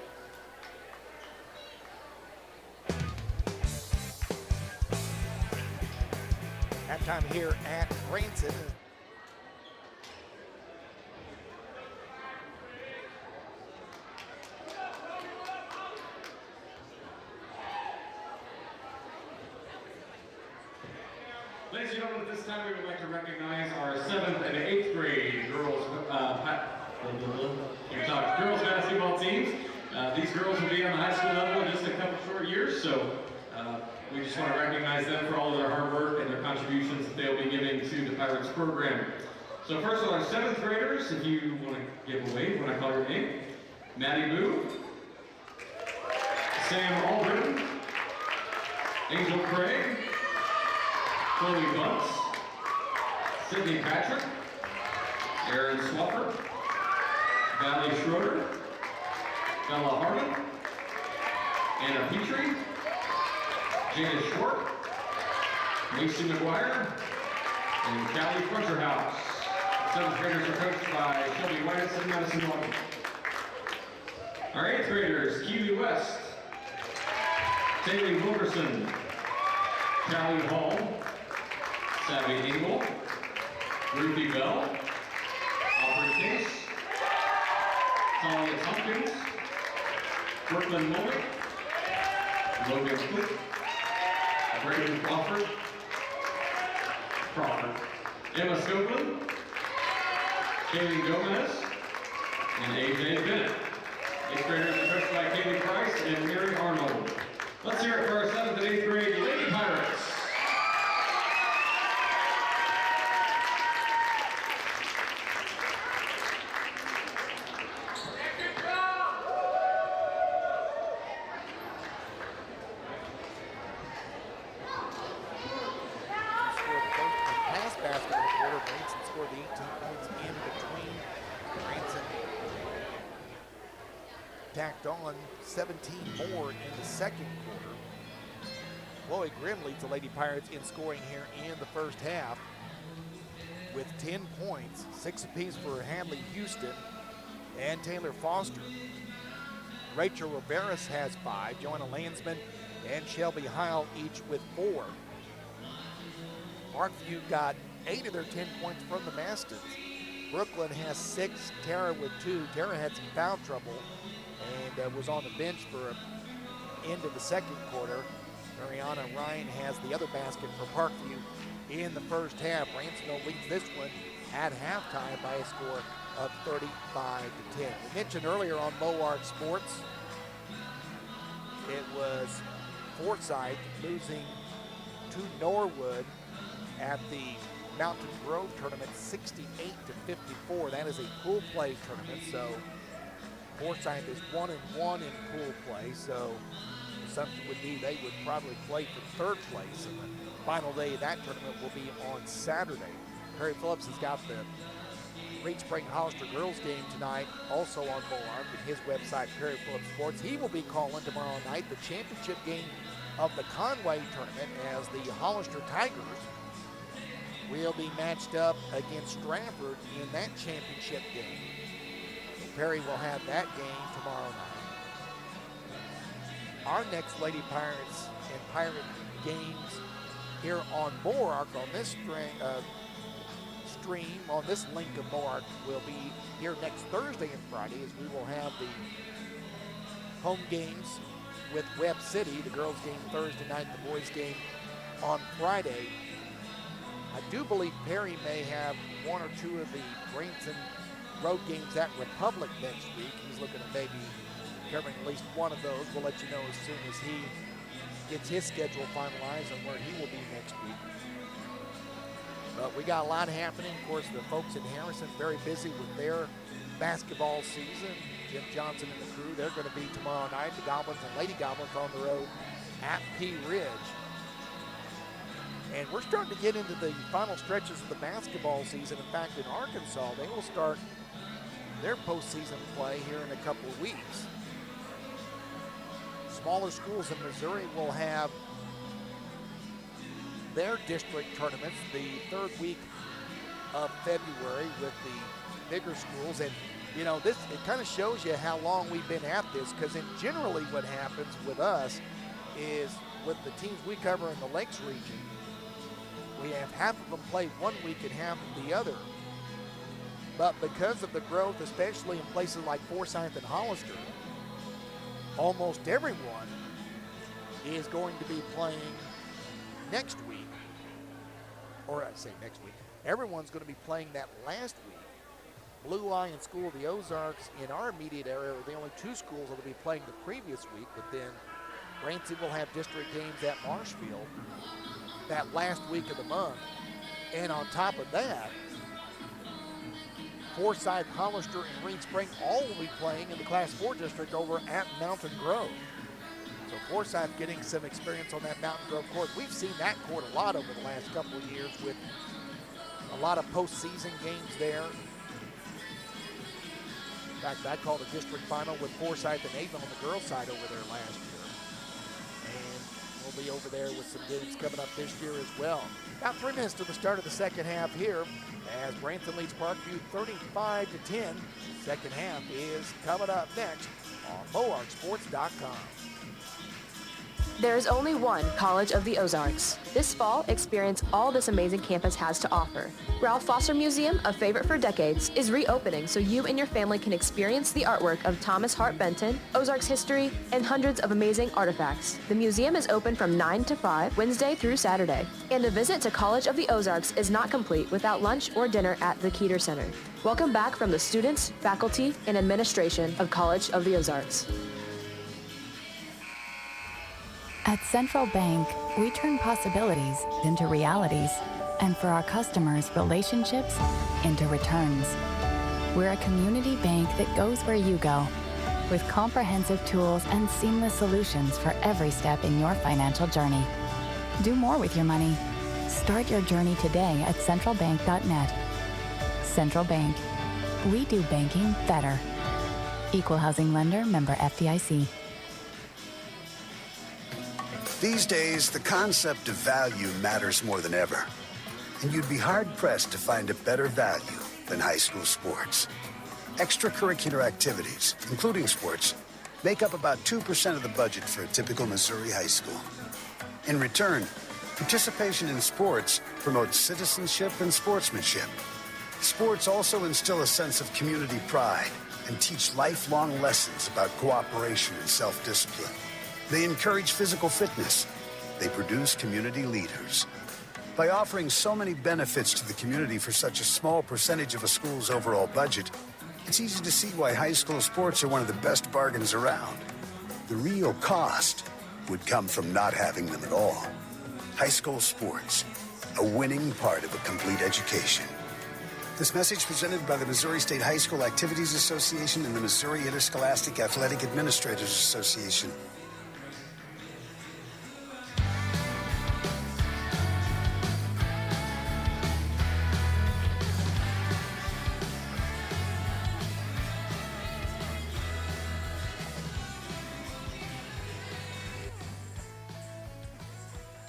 Halftime here at Branson. Ladies and gentlemen, at this time we would like to recognize our 7th and 8th grade girls basketball teams. These girls will be on the high school level in just a couple short years, so we just want to recognize them for all of their hard work and their contributions that they'll be giving to the Pirates program. So first of all, our 7th graders, if you want to give a wave when I call your name. Maddie Boo, Sam Albritton, Angel Craig, Chloe Bunce, Sydney Patrick, Aaron Swapper, Valley Schroeder, Bella Harmon, Anna Petrie, Jana Schwartz, Macy McGuire, and Callie Crusherhouse. 7th graders are coached by Shelby White and Madison Norton. Our 8th graders, Keely West, Taylor Wilkerson, Callie Hall, Savvy Engel, Ruthie Bell, Aubrey Case, Talia Tompkins, Brooklyn Mullick, Logan Cook, Brandon Crawford, Emma Scopeland, Kaylee Gomez, and AJ Bennett. 8th graders are coached by Kaylee Price and Mary Arnold. Let's hear it for our 7th and 8th grade Lady Pirates. Tacked on 17 more in the second quarter. Chloe Grimm leads the Lady Pirates in scoring here in the first half with 10 points, 6 apiece for Hadley Houston and Taylor Foster. Rachel Riveras has 5, Joanna Landsman and Shelby Heil each with 4. Parkview got 8 of their 10 points from the Masters. Brooklyn has 6, Tara with 2. Tara had some foul trouble and was on the bench for end of the second quarter. Mariana Ryan has the other basket for Parkview in the first half. Bransonville leads this one at halftime by a score of 35-10. We mentioned earlier on Moark Sports, it was Forsyth losing to Norwood at the Mountain Grove tournament 68-54. That is a pool play tournament, so Forsyth is 1-1 in pool play, so something would be they would probably play for third place, and the final day of that tournament will be on Saturday. Perry Phillips has got the Reed Spring Hollister girls game tonight, also on Moark and his website, Perry Phillips Sports. He will be calling tomorrow night the championship game of the Conway tournament as the Hollister Tigers will be matched up against Stratford in that championship game. So Perry will have that game tomorrow night. Our next Lady Pirates and Pirate games here on Moark on this stream on this link of Moark will be here next Thursday and Friday, as we will have the home games with Webb City, the girls game Thursday night, the boys game on Friday. I do believe Perry may have one or two of the Branson road games at Republic next week. He's looking at maybe covering at least one of those. We'll let you know as soon as he gets his schedule finalized and where he will be next week. But we got a lot happening. Of course, the folks in Harrison very busy with their basketball season. Jim Johnson and the crew, they're going to be tomorrow night. The Goblins and Lady Goblins on the road at Pea Ridge. And we're starting to get into the final stretches of the basketball season. In fact, in Arkansas, they will start their postseason play here in a couple of weeks. Smaller schools in Missouri will have their district tournaments the third week of February with the bigger schools. And you know, it kind of shows you how long we've been at this, because generally what happens with us is with the teams we cover in the Lakes region, we have half of them play one week and half of the other. But because of the growth, especially in places like Forsyth and Hollister, almost everyone is going to be playing next week. Or I say next week. Everyone's going to be playing that last week. Blue Lion School of the Ozarks in our immediate area are the only two schools that will be playing the previous week, but then Branson will have district games at Marshfield that last week of the month. And on top of that, Forsyth, Hollister, and Reed Spring all will be playing in the Class 4 district over at Mountain Grove. So Forsyth getting some experience on that Mountain Grove court. We've seen that court a lot over the last couple of years with a lot of postseason games there. In fact, I called a district final with Forsyth and Avon on the girls' side over there last year. And we'll be over there with some games coming up this year as well. About 3 minutes to the start of the second half here as Branson leads Parkview 35-10. Second half is coming up next on MoarkSports.com. There is only one College of the Ozarks. This fall, experience all this amazing campus has to offer. Ralph Foster Museum, a favorite for decades, is reopening so you and your family can experience the artwork of Thomas Hart Benton, Ozarks history, and hundreds of amazing artifacts. The museum is open from 9 to 5, Wednesday through Saturday. And a visit to College of the Ozarks is not complete without lunch or dinner at the Keeter Center. Welcome back from the students, faculty, and administration of College of the Ozarks. At Central Bank, we turn possibilities into realities, and for our customers, relationships into returns. We're a community bank that goes where you go, with comprehensive tools and seamless solutions for every step in your financial journey. Do more with your money. Start your journey today at centralbank.net. Central Bank. We do banking better. Equal housing lender, member FDIC. These days, the concept of value matters more than ever. And you'd be hard-pressed to find a better value than high school sports. Extracurricular activities, including sports, make up about 2% of the budget for a typical Missouri high school. In return, participation in sports promotes citizenship and sportsmanship. Sports also instill a sense of community pride and teach lifelong lessons about cooperation and self-discipline. They encourage physical fitness. They produce community leaders. By offering so many benefits to the community for such a small percentage of a school's overall budget, it's easy to see why high school sports are one of the best bargains around. The real cost would come from not having them at all. High school sports, a winning part of a complete education. This message presented by the Missouri State High School Activities Association and the Missouri Interscholastic Athletic Administrators Association.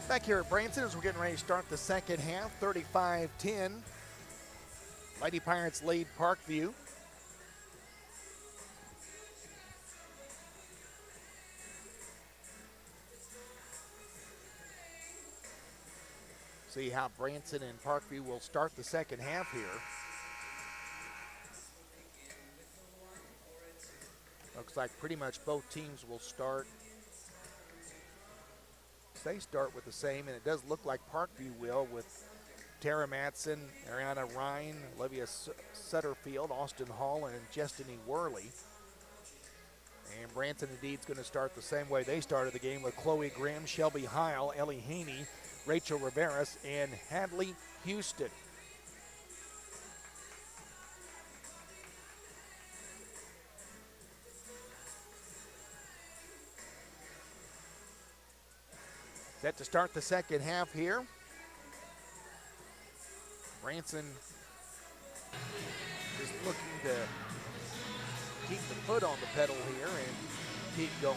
Back here at Branson as we're getting ready to start the second half, 35-10. Lady Pirates lead Parkview. See how Branson and Parkview will start the second half here. Looks like pretty much both teams will start. They start with the same, and it does look like Parkview will, with Tara Matson, Ariana Ryan, Olivia Sutterfield, Austin Hall, and Jestany Worley. And Branson indeed is going to start the same way they started the game, with Chloe Grimm, Shelby Heil, Ellie Haney, Rachel Riveras, and Hadley Houston. Set to start the second half here. Branson is looking to keep the foot on the pedal here and keep going.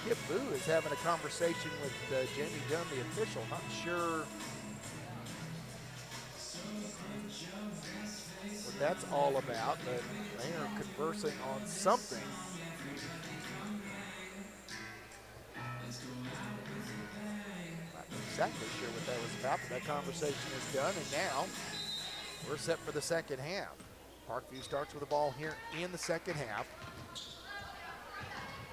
Kip Boo is having a conversation with Jamie Dunn, the official. Not sure what that's all about, but they are conversing on something. Exactly sure what that was about, but that conversation is done, and now we're set for the second half. Parkview starts with the ball here in the second half.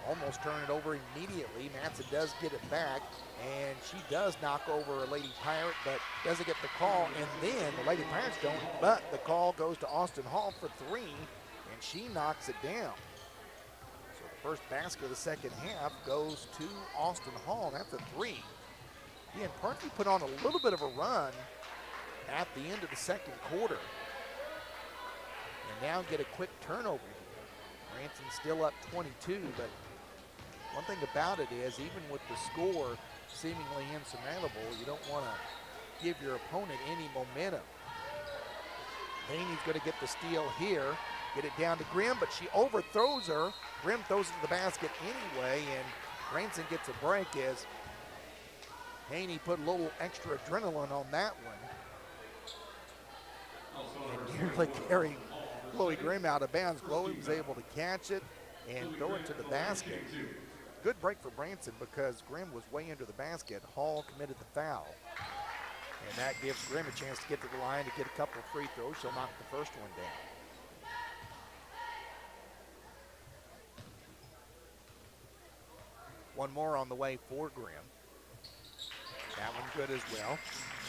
Almost turn it over immediately. Matson does get it back, and she does knock over a Lady Pirate, but doesn't get the call, and then the Lady Pirates don't, but the call goes to Austin Hall for three, and she knocks it down. So the first basket of the second half goes to Austin Hall. That's a three. Yeah, and Parkview put on a little bit of a run at the end of the second quarter. And now get a quick turnover here. Branson's still up 22, but one thing about it is, even with the score seemingly insurmountable, you don't want to give your opponent any momentum. Haney's going to get the steal here, get it down to Grimm, but she overthrows her. Grimm throws it to the basket anyway, and Branson gets a break as Haney put a little extra adrenaline on that one. And nearly carried Chloe Grimm out of bounds. Chloe was able to catch it and throw it to the basket. Good break for Branson because Grimm was way under the basket. Hall committed the foul. And that gives Grimm a chance to get to the line to get a couple of free throws. She'll knock the first one down. One more on the way for Grimm. That one good as well.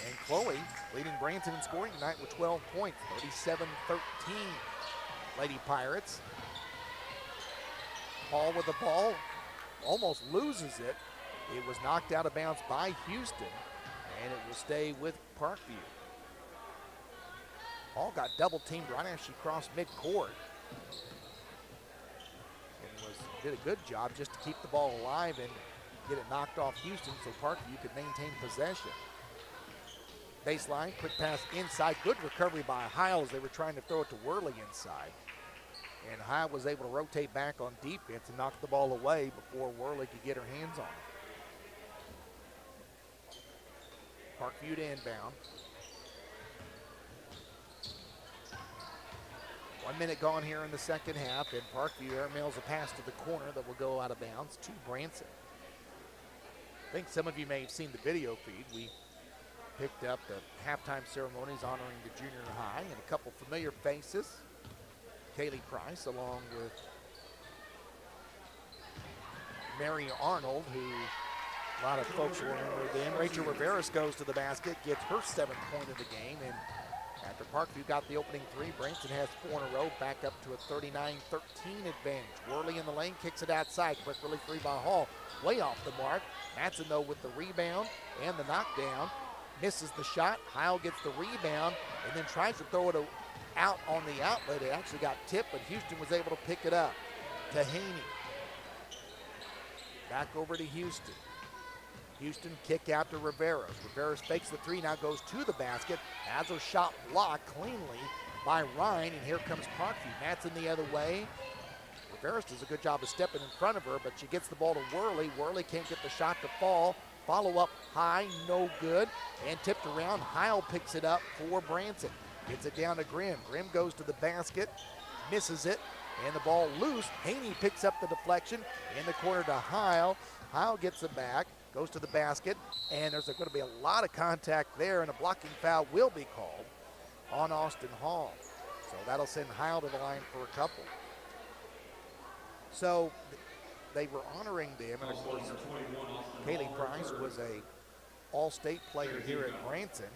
And Chloe leading Branson in scoring tonight with 12 points, 37-13. Lady Pirates. Hall with the ball, almost loses it. It was knocked out of bounds by Houston, and it will stay with Parkview. Hall got double teamed right as she crossed midcourt. And did a good job just to keep the ball alive and get it knocked off Houston so Parkview could maintain possession. Baseline, quick pass inside. Good recovery by Heil as they were trying to throw it to Worley inside. And Heil was able to rotate back on defense and knock the ball away before Worley could get her hands on it. Parkview to inbound. 1 minute gone here in the second half, and Parkview airmails a pass to the corner that will go out of bounds to Branson. I think some of you may have seen the video feed. We picked up the halftime ceremonies honoring the junior high and a couple familiar faces. Kaylee Price along with Mary Arnold, who A lot of folks will remember them. Rachel Rivera goes to the basket, gets her 7th point of the game, and after Parkview got the opening three, Branson has 4 in a row, back up to a 39-13 advantage. Worley in the lane, kicks it outside. Quick release three by Hall, way off the mark. Matson, though, with the rebound and the knockdown. Misses the shot. Heil gets the rebound and then tries to throw it out on the outlet. It actually got tipped, but Houston was able to pick it up. To Haney. Back over to Houston. Houston kick out to Rivera. Rivera fakes the three, now goes to the basket. Has her shot blocked cleanly by Ryan, and here comes Parkview. Matson the other way. Rivera does a good job of stepping in front of her, but she gets the ball to Worley. Worley can't get the shot to fall. Follow up high, no good, and tipped around. Heil picks it up for Branson. Gets it down to Grimm. Grimm goes to the basket, misses it, and the ball loose. Haney picks up the deflection in the corner to Heil. Heil gets it back, goes to the basket, and there's going to be a lot of contact there, and a blocking foul will be called on Austin Hall. So that'll send Heil to the line for a couple. So they were honoring them, and of course, Kaylee Price was a all-state player here at Branson.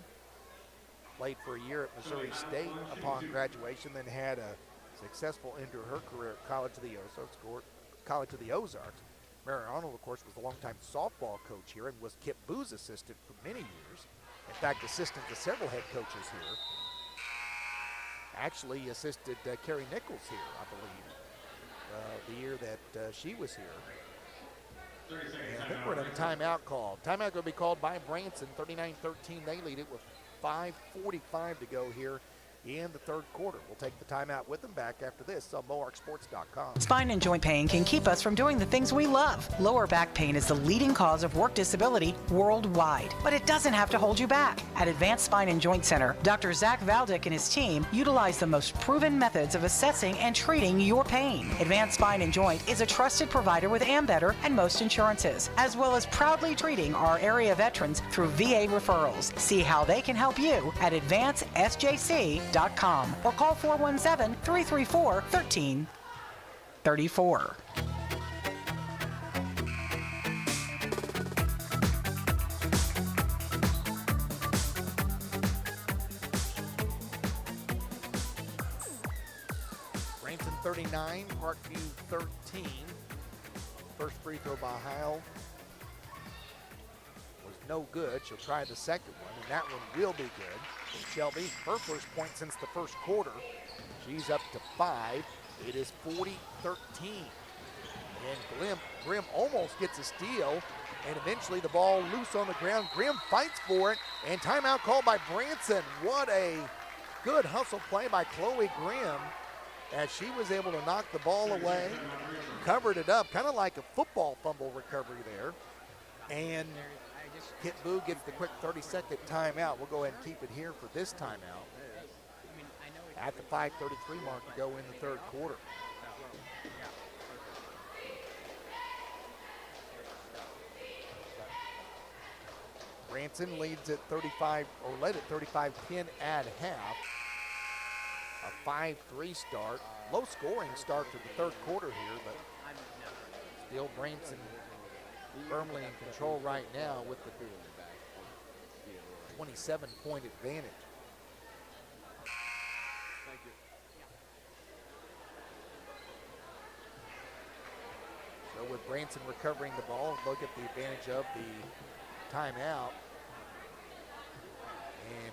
Played for a year at Missouri State upon graduation, then had a successful end to her career at College of the Ozarks. Mary Arnold, of course, was the longtime softball coach here and was Kip Boo's assistant for many years. In fact, assistant to several head coaches here. Actually assisted Carrie Nichols here, I believe, the year that she was here. And I think we're in a timeout call. Timeout going to be called by Branson, 39-13. They lead it with 5:45 to go here in the third quarter. We'll take the timeout with them back after this on MoarkSports.com. Spine and joint pain can keep us from doing the things we love. Lower back pain is the leading cause of work disability worldwide, but it doesn't have to hold you back. At Advanced Spine and Joint Center, Dr. Zach Valdick and his team utilize the most proven methods of assessing and treating your pain. Advanced Spine and Joint is a trusted provider with Ambetter and most insurances, as well as proudly treating our area veterans through VA referrals. See how they can help you at advancedsjc.com or call 417-334-1334. Branson 39, Parkview 13. First free throw by Heil was no good. She'll try the second one, and that one will be good. Shelby, her first point since the first quarter. She's up to 5. It is 40-13. And Grimm almost gets a steal, and eventually the ball loose on the ground. Grimm fights for it, and timeout called by Branson. What a good hustle play by Chloe Grimm, as she was able to knock the ball away, covered it up, kind of like a football fumble recovery there. And Kit Boo gets the quick 30-second timeout. We'll go ahead and keep it here for this timeout. At the 5:33 mark to go in the third quarter. Branson leads at 35, or led at 35-10 at half. A 5-3 start. Low scoring start to the third quarter here, but still Branson firmly in control right now with the 27-point advantage. So with Branson recovering the ball, look at the advantage of the timeout. And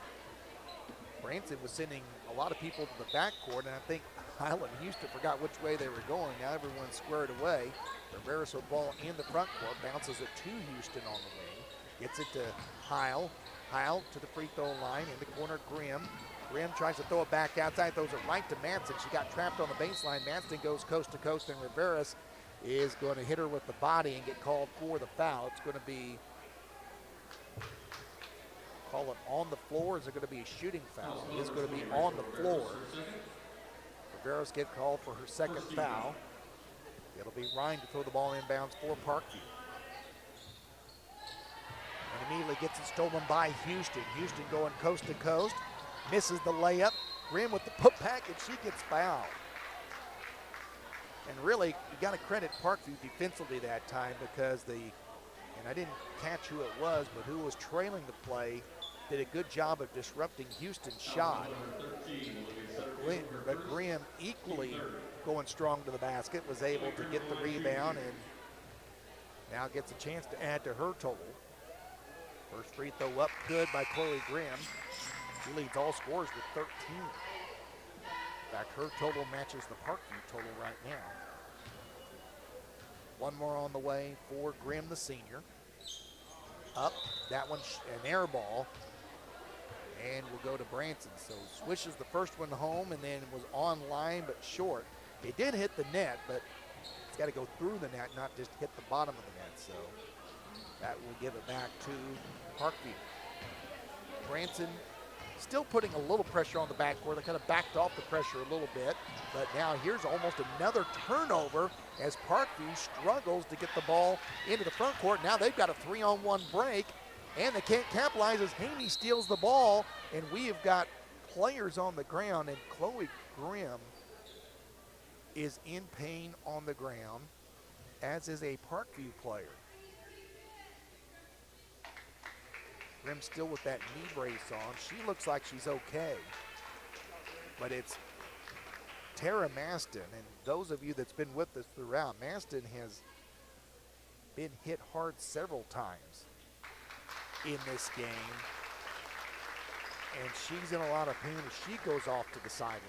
Branson was sending a lot of people to the backcourt, and I think Highland Houston forgot which way they were going. Now everyone's squared away. Rivera's ball in the front court, bounces it to Houston on the wing, gets it to Heil. Heil to the free throw line, in the corner Grimm. Grimm tries to throw it back outside, throws it right to Manson. She got trapped on the baseline. Manson goes coast to coast, and Rivera is going to hit her with the body and get called for the foul. It's going to be, call it on the floor. Is it going to be a shooting foul? It is going to be on the floor. Rivera's get called for her second foul. It'll be Ryan to throw the ball inbounds for Parkview. And immediately gets it stolen by Houston. Houston going coast to coast. Misses the layup. Grimm with the putback, and she gets fouled. And really, you got to credit Parkview defensively that time, because the and I didn't catch who it was, but who was trailing the play, did a good job of disrupting Houston's shot. But Grimm, equally going strong to the basket, was able to get the rebound and now gets a chance to add to her total. First free throw up good by Chloe Grimm. She leads all scorers with 13. In fact, her total matches the Parkview total right now. One more on the way for Grimm, the senior. Up, that one, an air ball, and will go to Branson. So swishes the first one home and then was on line but short. It did hit the net, but it's got to go through the net, not just hit the bottom of the net. So that will give it back to Parkview. Branson still putting a little pressure on the backcourt. They kind of backed off the pressure a little bit, but now here's almost another turnover as Parkview struggles to get the ball into the front court. Now they've got a 3-on-1 break, and they can't capitalize as Haney steals the ball, and we have got players on the ground, and Chloe Grimm is in pain on the ground, as is a Parkview player. Grimm still with that knee brace on. She looks like she's okay, but it's Tara Maston, and those of you that's been with us throughout, Maston has been hit hard several times in this game, and she's in a lot of pain as she goes off to the sideline.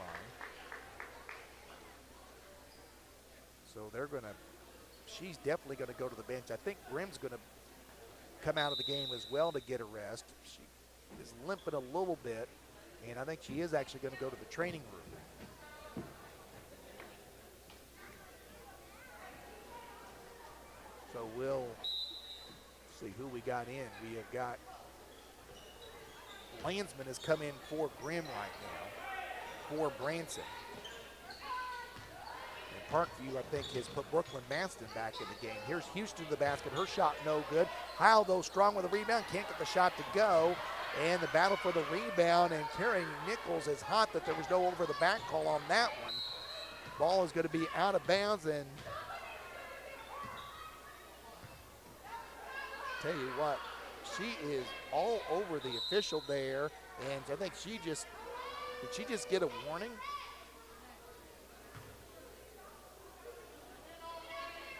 So she's definitely gonna go to the bench. I think Grimm's gonna come out of the game as well to get a rest. She is limping a little bit, and I think she is actually gonna go to the training room. So we'll see who we got in. We have got Landsman has come in for Grimm right now, for Branson. And Parkview, I think, has put Brooklyn Maston back in the game. Here's Houston to the basket. Her shot no good. Heil, though, strong with a rebound. Can't get the shot to go. And the battle for the rebound, and Carrie Nichols is hot that there was no over the back call on that one. Ball is going to be out of bounds, and tell you what, she is all over the official there, and I think did she just get a warning?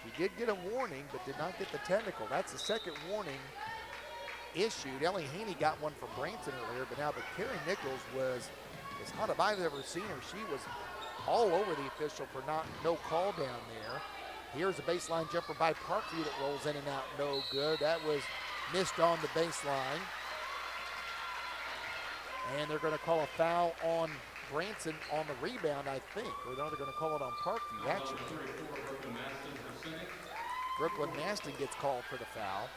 She did get a warning, but did not get the technical. That's the second warning issued. Ellie Haney got one from Branson earlier, but now Carrie Nichols was as hot as I've ever seen her. She was all over the official for no call down there. Here's a baseline jumper by Parkview that rolls in and out, no good. That was missed on the baseline. And they're going to call a foul on Branson on the rebound, I think. Or they're going to call it on Parkview, actually. Brooklyn Maston gets called for the foul.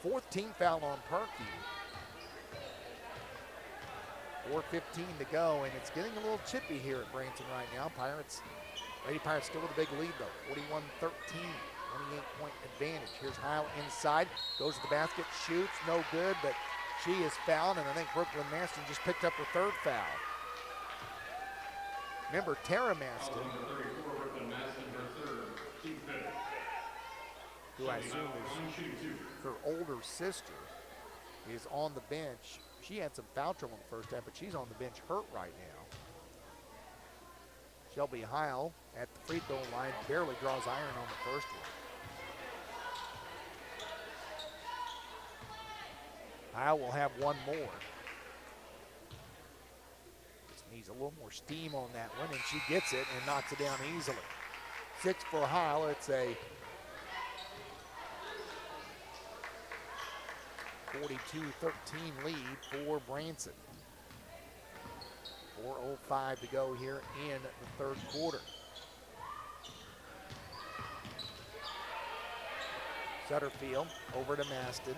4th team foul on Parkview. 4:15 to go, and it's getting a little chippy here at Branson right now. Lady Pirates still with a big lead, though. 41-13, 28-point advantage. Here's Heil inside, goes to the basket, shoots, no good, but she is fouled, and I think Brooklyn Maston just picked up her 3rd foul. Remember, Tara Maston, who I assume is her older sister, is on the bench. She had some foul trouble in the first half, but she's on the bench hurt right now. Shelby Heil at the free throw line barely draws iron on the first one. Heil will have one more. Just needs a little more steam on that one, and she gets it and knocks it down easily. 6 for Heil. It's a 42-13 lead for Branson. 4:05 to go here in the 3rd quarter. Sutterfield over to Maston.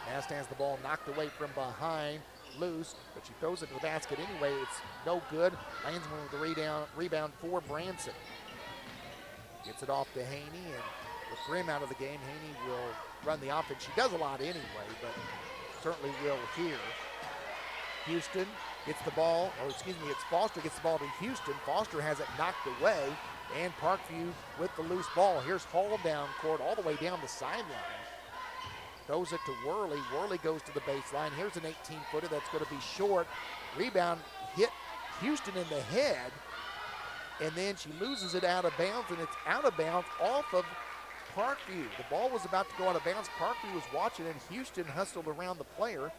Maston has the ball knocked away from behind, loose, but she throws it to the basket anyway. It's no good. Landsman with the rebound for Branson. Gets it off to Haney, and with Grimm out of the game, Haney will run the offense. She does a lot anyway, but certainly will here. Houston gets the ball, it's Foster gets the ball to Houston. Foster has it knocked away, And Parkview with the loose ball. Here's Hall down court all the way down the sideline. Throws it to Worley. Worley goes to the baseline. Here's an 18-footer that's going to be short. Rebound hit Houston in the head. And then she loses it out of bounds, and it's out of bounds off of Parkview. The ball was about to go out of bounds. Parkview was watching, and Houston hustled around the player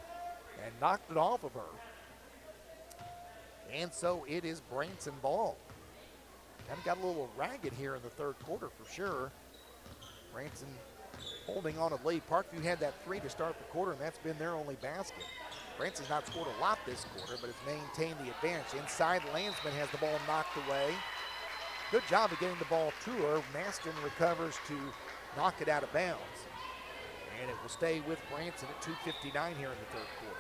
and knocked it off of her. And so it is Branson ball. Kind of got a little ragged here in the third quarter for sure. Branson holding on a lead. Parkview had that three to start the quarter, and that's been their only basket. Branson's not scored a lot this quarter, but it's maintained the advantage. Inside, Landsman has the ball knocked away. Good job of getting the ball to her. Maston recovers to knock it out of bounds. And it will stay with Branson at 2:59 here in the third quarter.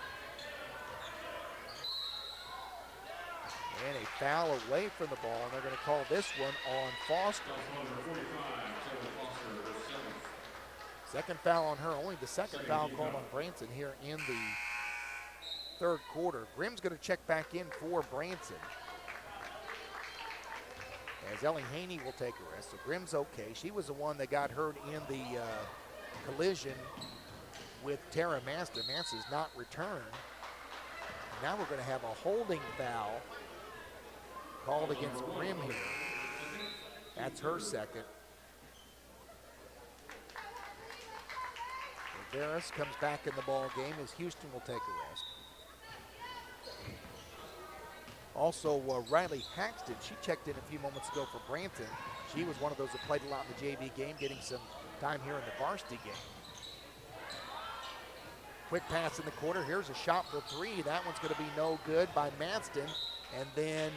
And a foul away from the ball, and they're going to call this one on Foster. Second foul on her, only the second foul called on Branson here in the third quarter. Grimm's going to check back in for Branson, as Ellie Haney will take a rest. So Grimm's okay. She was the one that got hurt in the collision with Tara Maston. Maston's not returned. Now we're going to have a holding foul called against Grimm here. That's her second. Rivera comes back in the ball game as Houston will take a rest. Also, Riley Haxton, she checked in a few moments ago for Branson. She was one of those that played a lot in the JV game, getting some time here in the varsity game. Quick pass in the quarter. Here's a shot for three. That one's going to be no good by Maston. And then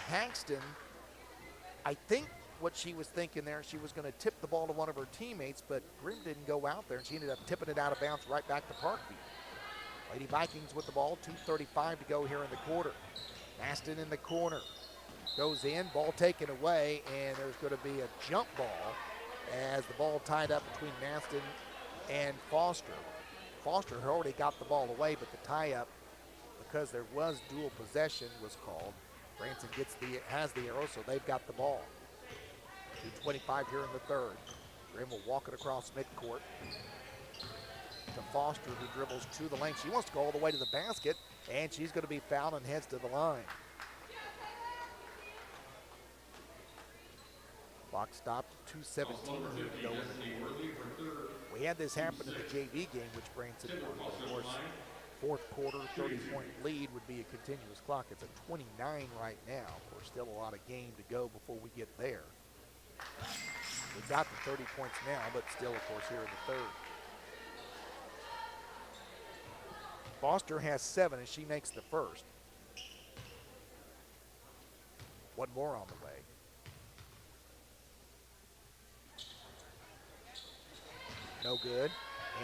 Haxton, I think what she was thinking there, she was going to tip the ball to one of her teammates, but Grimm didn't go out there, and she ended up tipping it out of bounds right back to Parkview. Lady Vikings with the ball, 2:35 to go here in the quarter. Maston in the corner, goes in, ball taken away, and there's going to be a jump ball as the ball tied up between Maston and Foster. Foster had already got the ball away, but the tie-up, because there was dual possession, was called. Branson has the arrow, so they've got the ball. 2:25 here in the third. Grimm will walk it across midcourt to Foster, who dribbles to the lane. She wants to go all the way to the basket, and she's going to be fouled and heads to the line. Clock stopped, 2:17 here to go in the quarter. We had this happen in the JV game, which Branson won, but of course, fourth quarter, 30-point lead would be a continuous clock. It's a 29 right now. Of course, still a lot of game to go before we get there. We got the 30 points now, but still, of course, here in the third. Foster has 7 as she makes the first. One more on the way. No good.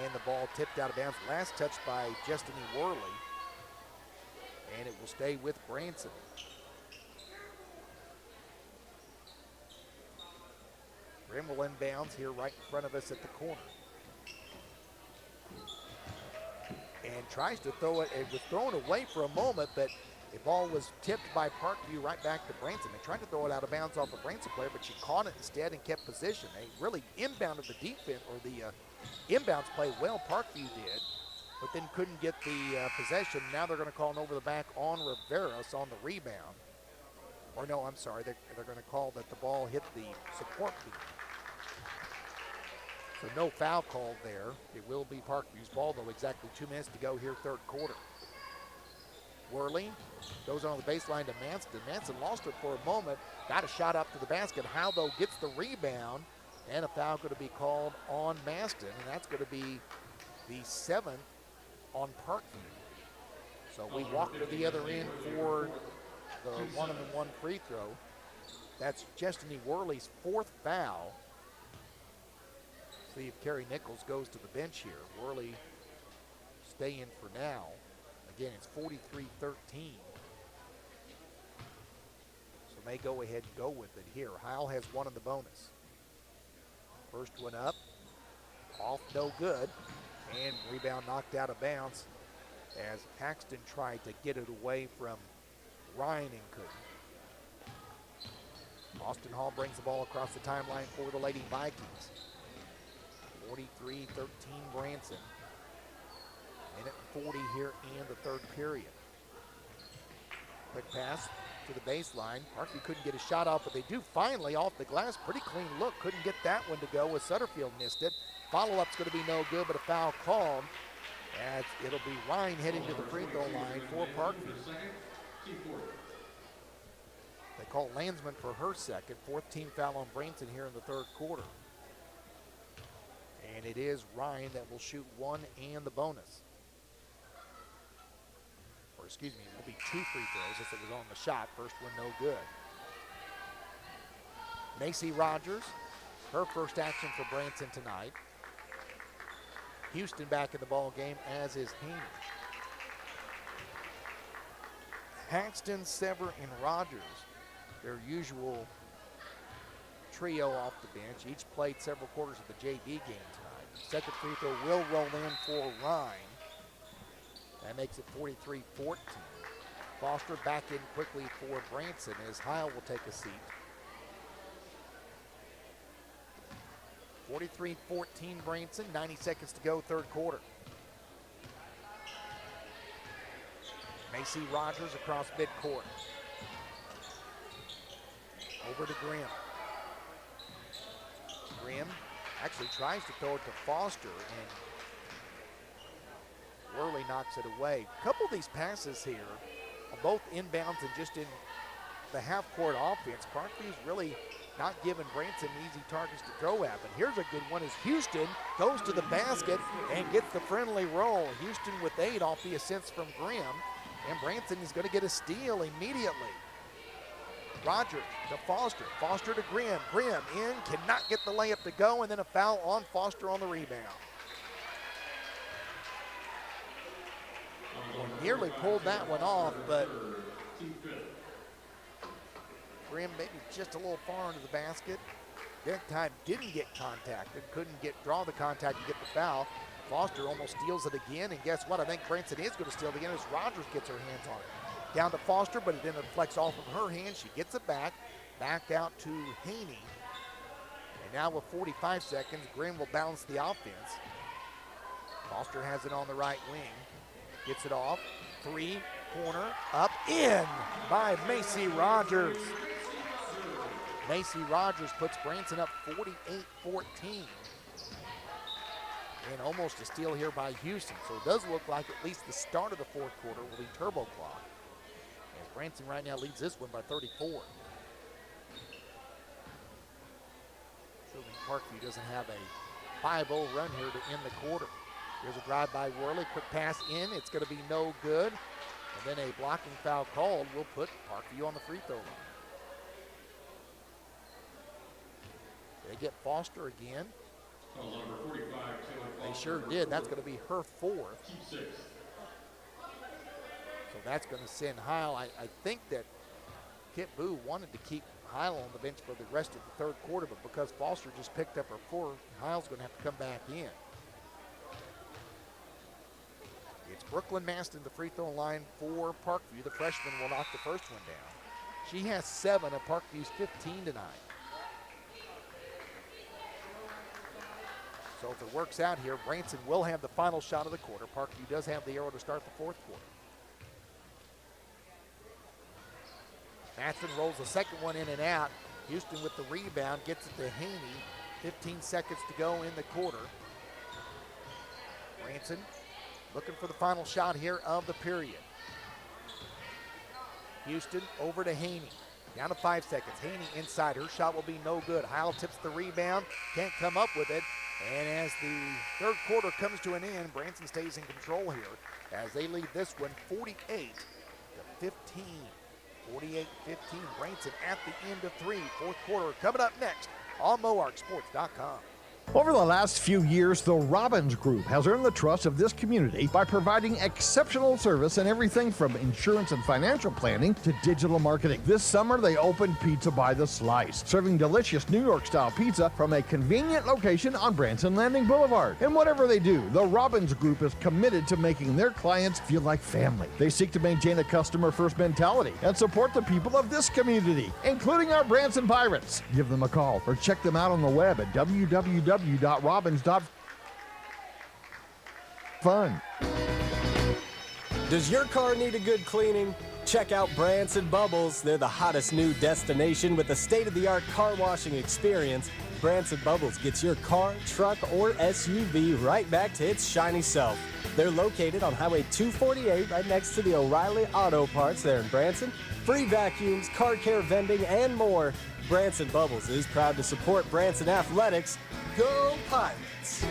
And the ball tipped out of bounds. Last touch by Justiny Worley. And it will stay with Branson. Grimm will inbounds here right in front of us at the corner. And tries to throw it. It was thrown away for a moment, but the ball was tipped by Parkview right back to Branson. They tried to throw it out of bounds off a Branson player, but she caught it instead and kept position. They really inbounded the defense, or the inbounds play well, Parkview did, but then couldn't get the possession. Now they're going to call an over the back on Riveros on the rebound. Or no, I'm sorry, they're going to call that the ball hit the support beam. So no foul called there. It will be Parkview's ball, though. Exactly 2 minutes to go here, third quarter. Worley goes on the baseline to Manston. Manston lost it for a moment, got a shot up to the basket. Howe, though, gets the rebound, and a foul going to be called on Maston, and that's going to be the 7th on Parkview. So we walk to the other end for the 1-on-1 free throw. That's Justiny Worley's 4th foul. See if Carrie Nichols goes to the bench here. Worley stay in for now. Again, it's 43-13. So may go ahead and go with it here. Heil has one in the bonus. First one up, off no good, and rebound knocked out of bounds as Paxton tried to get it away from Ryan and couldn't. Austin Hall brings the ball across the timeline for the Lady Vikings. 43-13 Branson. Minute 40 here in the third period. Quick pass to the baseline. Parkview couldn't get a shot off, but they do finally off the glass. Pretty clean look. Couldn't get that one to go as Sutterfield missed it. Follow-up's going to be no good, but a foul called. As it'll be Ryan heading to the free throw line for Parkview. They call Landsman for her second. Fourth team foul on Branson here in the third quarter. And it is Ryan that will shoot one and the bonus. Or excuse me, it will be 2 free throws as it was on the shot. First one no good. Macy Rogers, her first action for Branson tonight. Houston back in the ball game, as is Haney. Paxton, Sever, and Rogers, their usual trio off the bench. Each played several quarters of the JV game tonight. Second free throw will roll in for Ryan. That makes it 43-14. Foster back in quickly for Branson as Heil will take a seat. 43-14 Branson, 90 seconds to go, third quarter. Macy Rogers across midcourt. Over to Grimm. Grimm actually tries to throw it to Foster, and Worley knocks it away. A couple of these passes here are both inbounds and just in the half-court offense. Parkview's really not giving Branson easy targets to throw at. But here's a good one as Houston goes to the basket and gets the friendly roll. Houston with 8 off the assist from Grimm. And Branson is going to get a steal immediately. Rogers to Foster. Foster to Grimm. Grimm in, cannot get the layup to go, and then a foul on Foster on the rebound. Nearly pulled that one off, but Grimm maybe just a little far into the basket. That time didn't get contacted, couldn't draw the contact and get the foul. Foster almost steals it again, and guess what? I think Branson is going to steal it again as Rogers gets her hands on it. Down to Foster, but it then deflects off of her hand. She gets it back out to Haney. And now with 45 seconds, Grimm will balance the offense. Foster has it on the right wing. Gets it off, 3, corner, up, in by Macy Rogers. Macy Rogers puts Branson up 48-14. And almost a steal here by Houston. So it does look like at least the start of the fourth quarter will be turbo clock. As Branson right now leads this one by 34. Certainly Parkview doesn't have a 5-0 run here to end the quarter. Here's a drive by Worley, quick pass in, it's going to be no good. And then a blocking foul called will put Parkview on the free throw line. They get Foster again. They sure did. That's going to be her 4th. So that's going to send Heil. I think that Kit Boo wanted to keep Heil on the bench for the rest of the third quarter, but because Foster just picked up her 4th, Heil's going to have to come back in. It's Brooklyn Maston, the free throw line for Parkview. The freshman will knock the first one down. She has 7 of Parkview's 15 tonight. So if it works out here, Branson will have the final shot of the quarter. Parkview does have the arrow to start the fourth quarter. Maston rolls the second one in and out. Houston with the rebound, gets it to Haney. 15 seconds to go in the quarter. Branson looking for the final shot here of the period. Houston over to Haney. Down to 5 seconds. Haney inside. Her shot will be no good. Heil tips the rebound. Can't come up with it. And as the third quarter comes to an end, Branson stays in control here as they lead this one 48-15. 48-15. Branson at the end of 3. Fourth quarter coming up next on MoArcSports.com. Over the last few years, the Robbins Group has earned the trust of this community by providing exceptional service in everything from insurance and financial planning to digital marketing. This summer, they opened Pizza by the Slice, serving delicious New York-style pizza from a convenient location on Branson Landing Boulevard. And whatever they do, the Robbins Group is committed to making their clients feel like family. They seek to maintain a customer-first mentality and support the people of this community, including our Branson Pirates. Give them a call or check them out on the web at www.robbins.fun. Does your car need a good cleaning? Check out Branson Bubbles. They're the hottest new destination with a state-of-the-art car washing experience. Branson Bubbles gets your car, truck, or SUV right back to its shiny self. They're located on Highway 248 right next to the O'Reilly Auto Parts there in Branson. Free vacuums, car care vending, and more. Branson Bubbles is proud to support Branson Athletics. Go Pirates!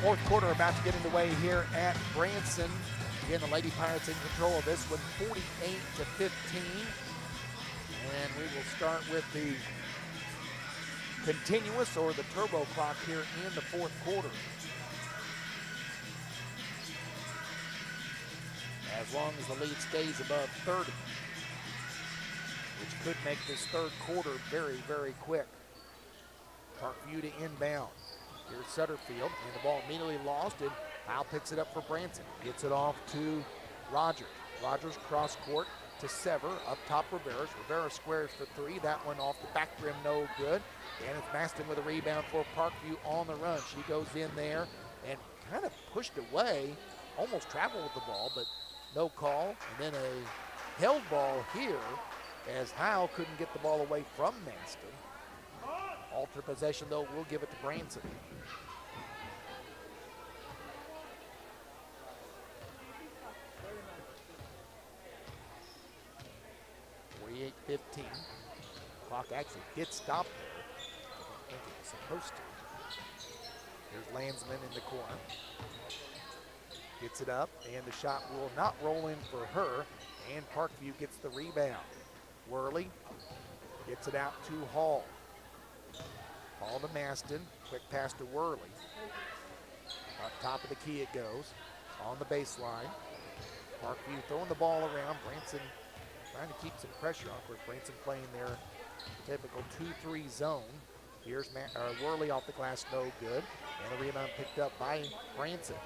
Fourth quarter about to get underway here at Branson. Again, the Lady Pirates in control of this one, 48-15. And we will start with the continuous or the turbo clock here in the fourth quarter. As long as the lead stays above 30, which could make this third quarter very, very quick. Parkview to inbound. Here's Sutterfield, and the ball immediately lost, and Kyle picks it up for Branson. Gets it off to Rogers. Rogers cross court to Sever, up top Rivera. Rivera squares for three. That one off the back rim, no good. And it's Maston with a rebound for Parkview on the run. She goes in there and kind of pushed away, almost traveled with the ball, but no call. And then a held ball here as Howe couldn't get the ball away from Maston. Alter possession, though, we'll give it to Branson. Clock actually did stop there. I don't think it was supposed to. Here's Landsman in the corner. Gets it up, and the shot will not roll in for her, and Parkview gets the rebound. Worley gets it out to Hall. Hall to Maston, quick pass to Worley. Up top of the key it goes, on the baseline. Parkview throwing the ball around, Branson trying to keep some pressure on. Of course, Branson playing their typical 2-3 zone. Here's Worley off the glass, no good. And the rebound picked up by Branson.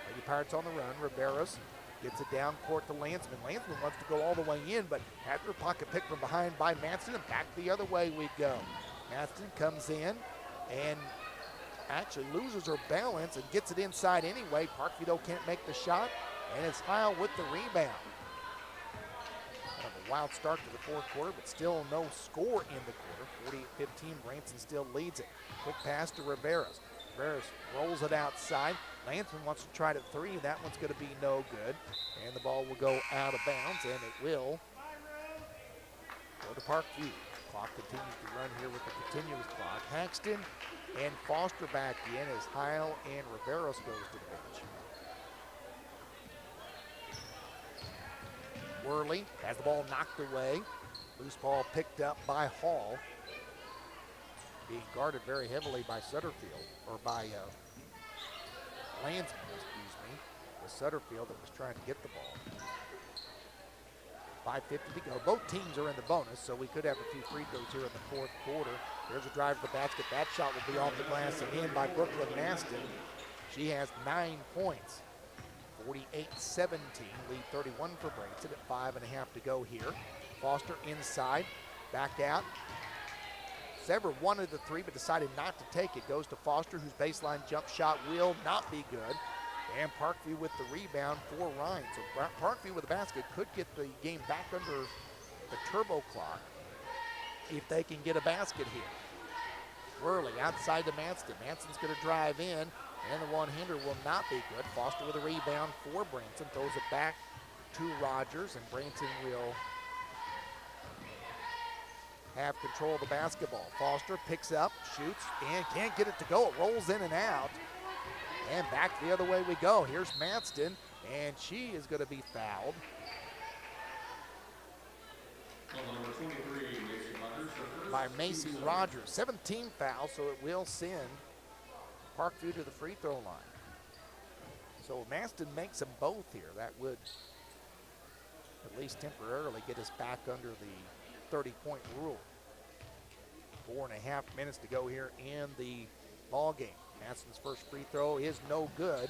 Lady Pirates on the run. Riveros gets it down court to Landsman. Landsman wants to go all the way in, but had her pocket picked from behind by Matson, and back the other way we go. Matson comes in and actually loses her balance and gets it inside anyway. Parkview, though, can't make the shot, and it's Heil with the rebound. Kind of a wild start to the fourth quarter, but still no score in the quarter. 48-15, Branson still leads it. Quick pass to Riveros. Riveros rolls it outside. Landsman wants to try it at three. That one's going to be no good. And the ball will go out of bounds, and it will go to Parkview. Clock continues to run here with the continuous clock. Haxton and Foster back in as Heil and Riveros goes to the bench. Worley has the ball knocked away. Loose ball picked up by Hall. Being guarded very heavily by Sutterfield, or by Landsman, excuse me. It was Sutterfield that was trying to get the ball. 5:50 to go. Both teams are in the bonus, so we could have a few free throws here in the fourth quarter. There's a drive to the basket. That shot will be off the glass and in by Brooklyn Maston. She has 9 points. 48-17, lead 31 for Branson at 5.5 to go here. Foster inside, back out. Sever wanted the three, but decided not to take it. Goes to Foster, whose baseline jump shot will not be good. And Parkview with the rebound for Ryan. So Parkview with the basket could get the game back under the turbo clock if they can get a basket here. Worley outside to Manston. Manston's going to drive in, and the one-hander will not be good. Foster with a rebound for Branson. Throws it back to Rogers, and Branson will have control of the basketball. Foster picks up, shoots, and can't get it to go. It rolls in and out. And back the other way we go. Here's Manston, and she is going to be fouled. By Macy Rogers. 17 fouls, so it will send Parkview to the free throw line. So Manston makes them both here. That would at least temporarily get us back under the 30-point rule. 4.5 minutes to go here in the ball game. Manston's first free throw is no good.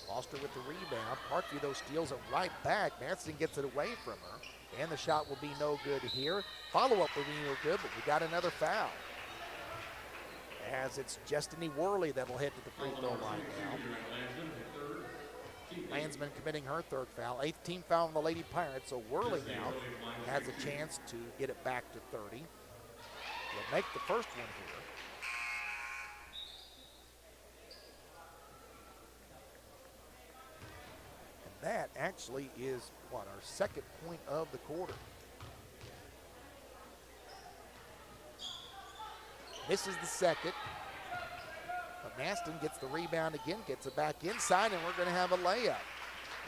Foster with the rebound. Parkview, though, steals it right back. Manston gets it away from her, and the shot will be no good here. Follow-up will be no good, but we got another foul. As it's Destiny Worley that'll head to the free throw line now. Landsman committing her third foul. 8th team foul on the Lady Pirates, so Worley now has a chance to get it back to 30. He'll make the first one here. And that actually is, what, our second point of the quarter. Misses the second. But Manston gets the rebound again, gets it back inside, and we're going to have a layup.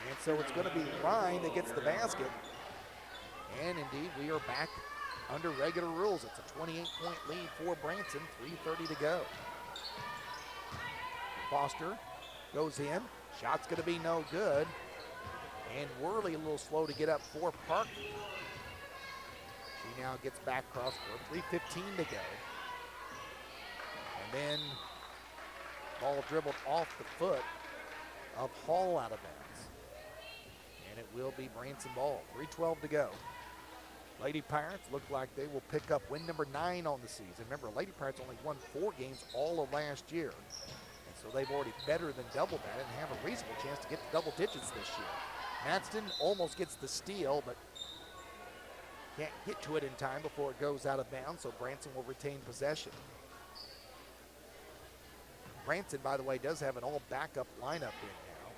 And so it's going to be Ryan that gets the basket. And indeed, we are back under regular rules. It's a 28-point lead for Branson, 3:30 to go. Foster goes in. Shot's going to be no good. And Worley a little slow to get up for Park. She now gets back cross court, 3:15 to go. And then ball dribbled off the foot of Hall out of bounds. And it will be Branson ball, 3:12 to go. Lady Pirates look like they will pick up win number 9 on the season. Remember, Lady Pirates only won 4 games all of last year. And so they've already better than doubled that and have a reasonable chance to get to double digits this year. Manston almost gets the steal, but can't get to it in time before it goes out of bounds, so Branson will retain possession. Branson, by the way, does have an all-backup lineup in now.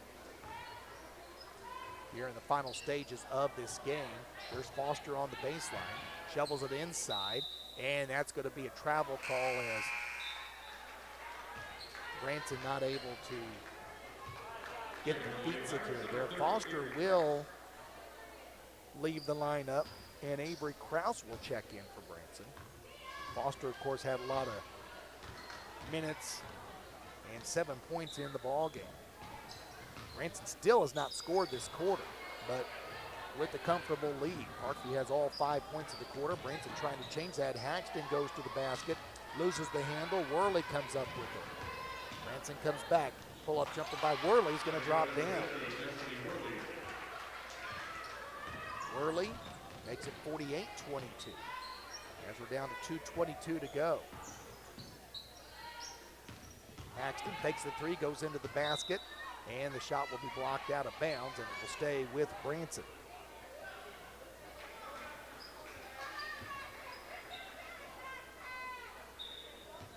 Here in the final stages of this game, there's Foster on the baseline, shovels it inside, and that's going to be a travel call as Branson not able to get the feet secured there. Foster will leave the lineup, and Avery Krause will check in for Branson. Foster, of course, had a lot of minutes and 7 points in the ball game. Branson still has not scored this quarter, but with a comfortable lead. Parkview has all 5 points of the quarter. Branson trying to change that. Haxton goes to the basket, loses the handle. Worley comes up with it. Branson comes back. Pull-up jumper by Worley. He's going to drop down. Worley makes it 48-22. As we're down to 2:22 to go. Paxton takes the three, goes into the basket, and the shot will be blocked out of bounds, and it will stay with Branson.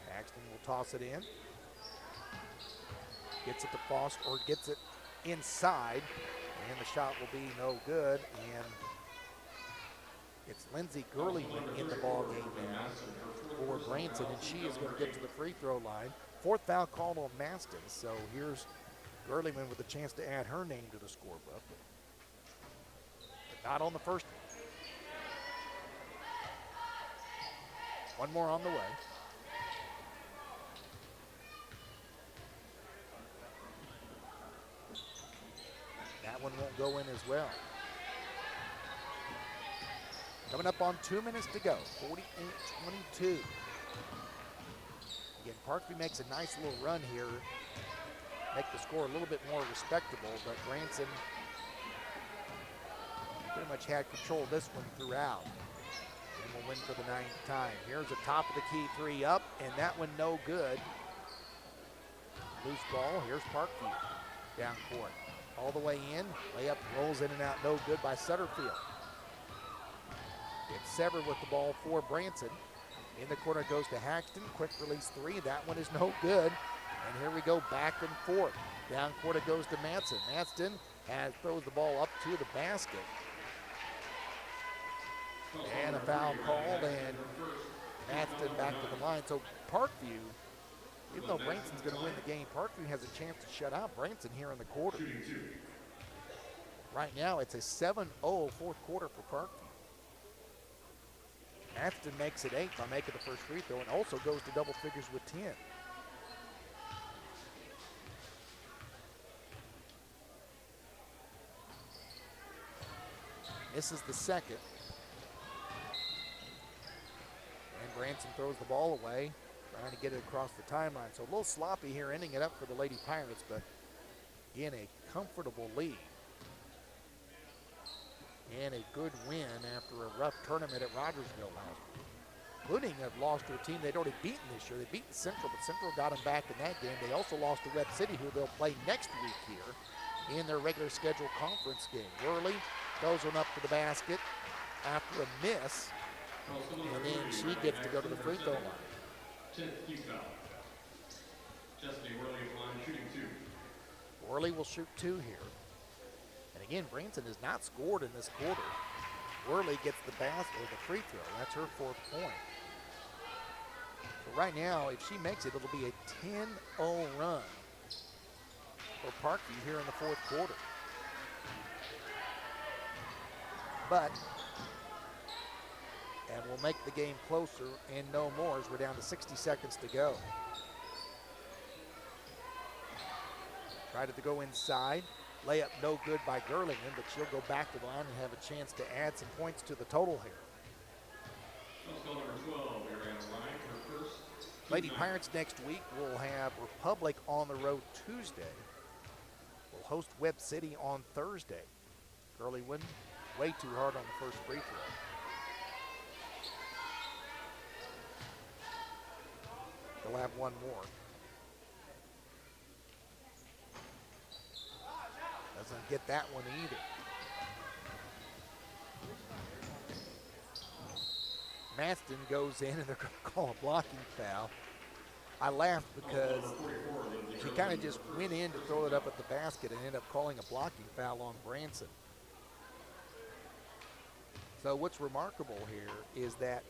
Paxton will toss it in. Gets it to Foster, or gets it inside, and the shot will be no good, and it's Lindsay Gurley in the ball game now for Branson, and she is going to get to the free throw line. 4th foul called on Maston, so here's Gurleyman with a chance to add her name to the scorebook. But not on the first one. One more on the way. That one won't go in as well. Coming up on 2 minutes to go, 48-22. Again, Parkview makes a nice little run here, make the score a little bit more respectable, but Branson pretty much had control of this one throughout. And will win for the 9th time. Here's a top of the key three up, and that one no good. Loose ball, here's Parkview down court. All the way in, layup rolls in and out, no good by Sutterfield. It's Sever with the ball for Branson. In the corner goes to Haxton, quick release three, that one is no good. And here we go back and forth. Down court it goes to Manson. Manston throws the ball up to the basket. And a foul called, and Manston back to the line. So Parkview, even though Branson's going to win the game, Parkview has a chance to shut out Branson here in the quarter. Right now, it's a 7-0 fourth quarter for Parkview. Manston makes it 8 by making the first free throw and also goes to double figures with 10. Misses the second. And Branson throws the ball away, trying to get it across the timeline. So a little sloppy here, ending it up for the Lady Pirates, but again, a comfortable lead. And a good win after a rough tournament at Rogersville last week. Including have lost to a team they'd already beaten this year. They've beaten Central, but Central got them back in that game. They also lost to Webb City, who they'll play next week here in their regular scheduled conference game. Worley throws one up to the basket after a miss, and then she gets to go to the free throw line. 10th team foul. Chesapeake Worley line shooting 2. Worley will shoot 2 here. And again, Branson has not scored in this quarter. Worley gets the basket or the free throw. That's her 4th point. So right now, if she makes it, it'll be a 10-0 run for Parkview here in the 4th quarter. But, and we'll make the game closer and no more as we're down to 60 seconds to go. Tried to go inside. Layup no good by Gerlingen, but she'll go back to the line and have a chance to add some points to the total here. Lady Pirates next week will have Republic on the road Tuesday. We'll host Webb City on Thursday. Gurley went way too hard on the first free throw. They'll have one more. Doesn't get that one either. Maston goes in and they're going to call a blocking foul. I laughed because she kind of just went in to throw it up at the basket and ended up calling a blocking foul on Branson. So what's remarkable here is that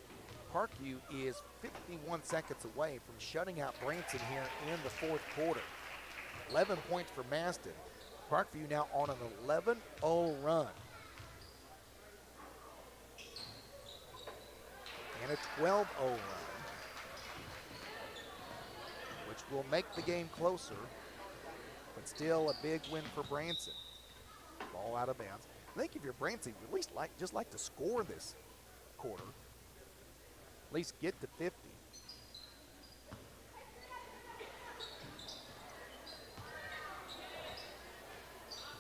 Parkview is 51 seconds away from shutting out Branson here in the 4th quarter. 11 points for Maston. Parkview now on an 11-0 run. And a 12-0 run, which will make the game closer, but still a big win for Branson. Ball out of bounds. I think if you're Branson, you at least just like to score this quarter. At least get to 50.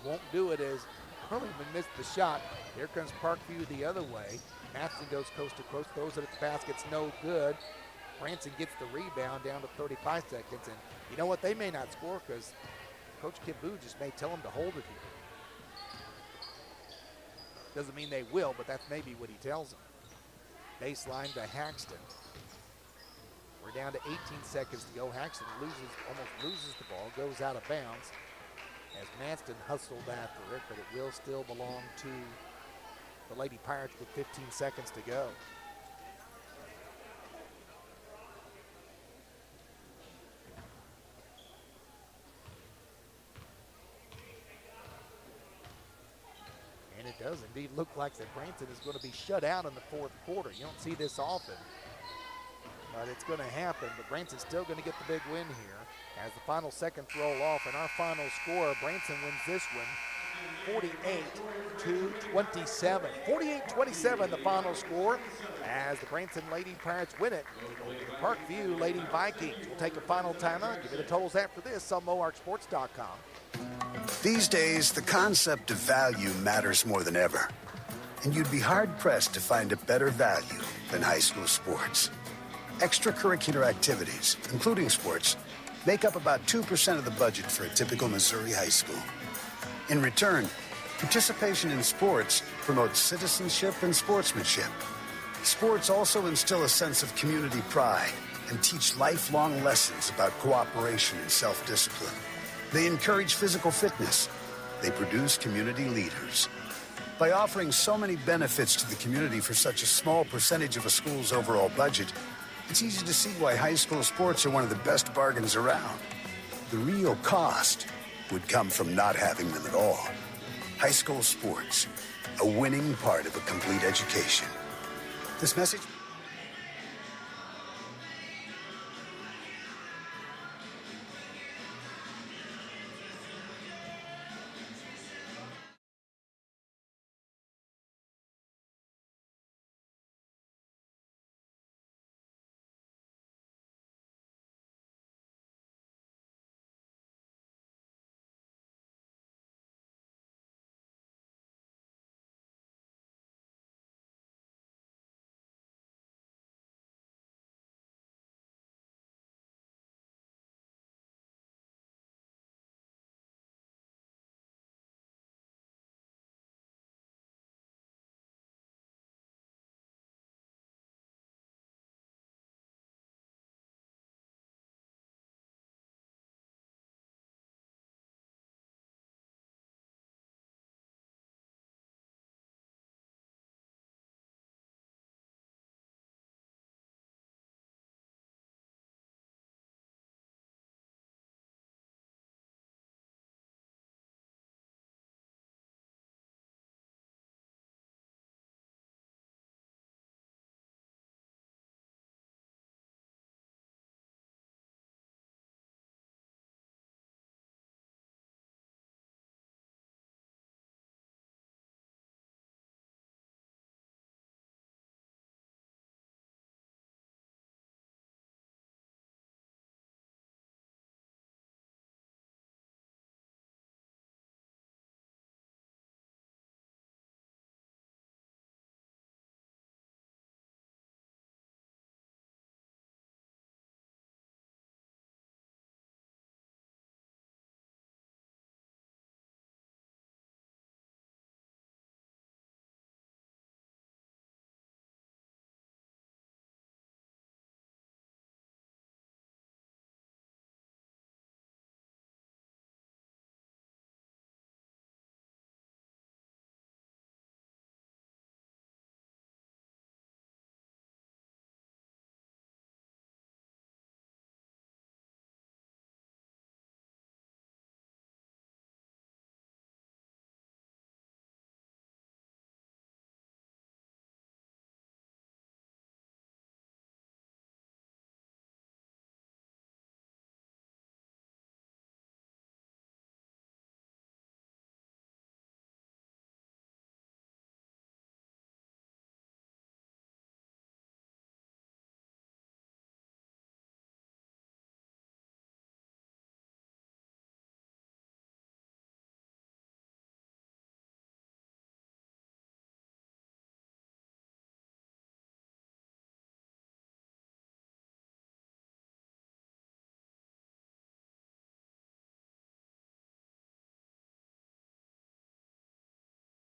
Won't do it as Herman missed the shot. Here comes Parkview the other way. Matson goes coast to coast, throws it at the basket, it's no good. Branson gets the rebound down to 35 seconds. And you know what? They may not score because Coach Kimboo just may tell them to hold it here. Doesn't mean they will, but that's maybe what he tells them. Baseline to Haxton. We're down to 18 seconds to go. Haxton almost loses the ball, goes out of bounds as Manston hustled after it, but it will still belong to the Lady Pirates with 15 seconds to go. And it does indeed look like that Branson is going to be shut out in the 4th quarter. You don't see this often, but it's going to happen. But Branson's still going to get the big win here as the final seconds roll off. And our final score, Branson wins this one 48-27. 48-27 the final score as the Branson Lady Pirates win it. Parkview Lady Vikings will take a final timeout. Give you the totals after this on MoarkSports.com. These days, the concept of value matters more than ever. And you'd be hard-pressed to find a better value than high school sports. Extracurricular activities, including sports, make up about 2% of the budget for a typical Missouri high school. In return, participation in sports promotes citizenship and sportsmanship. Sports also instill a sense of community pride and teach lifelong lessons about cooperation and self-discipline. They encourage physical fitness. They produce community leaders. By offering so many benefits to the community for such a small percentage of a school's overall budget, it's easy to see why high school sports are one of the best bargains around. The real cost would come from not having them at all. High school sports, a winning part of a complete education. This message...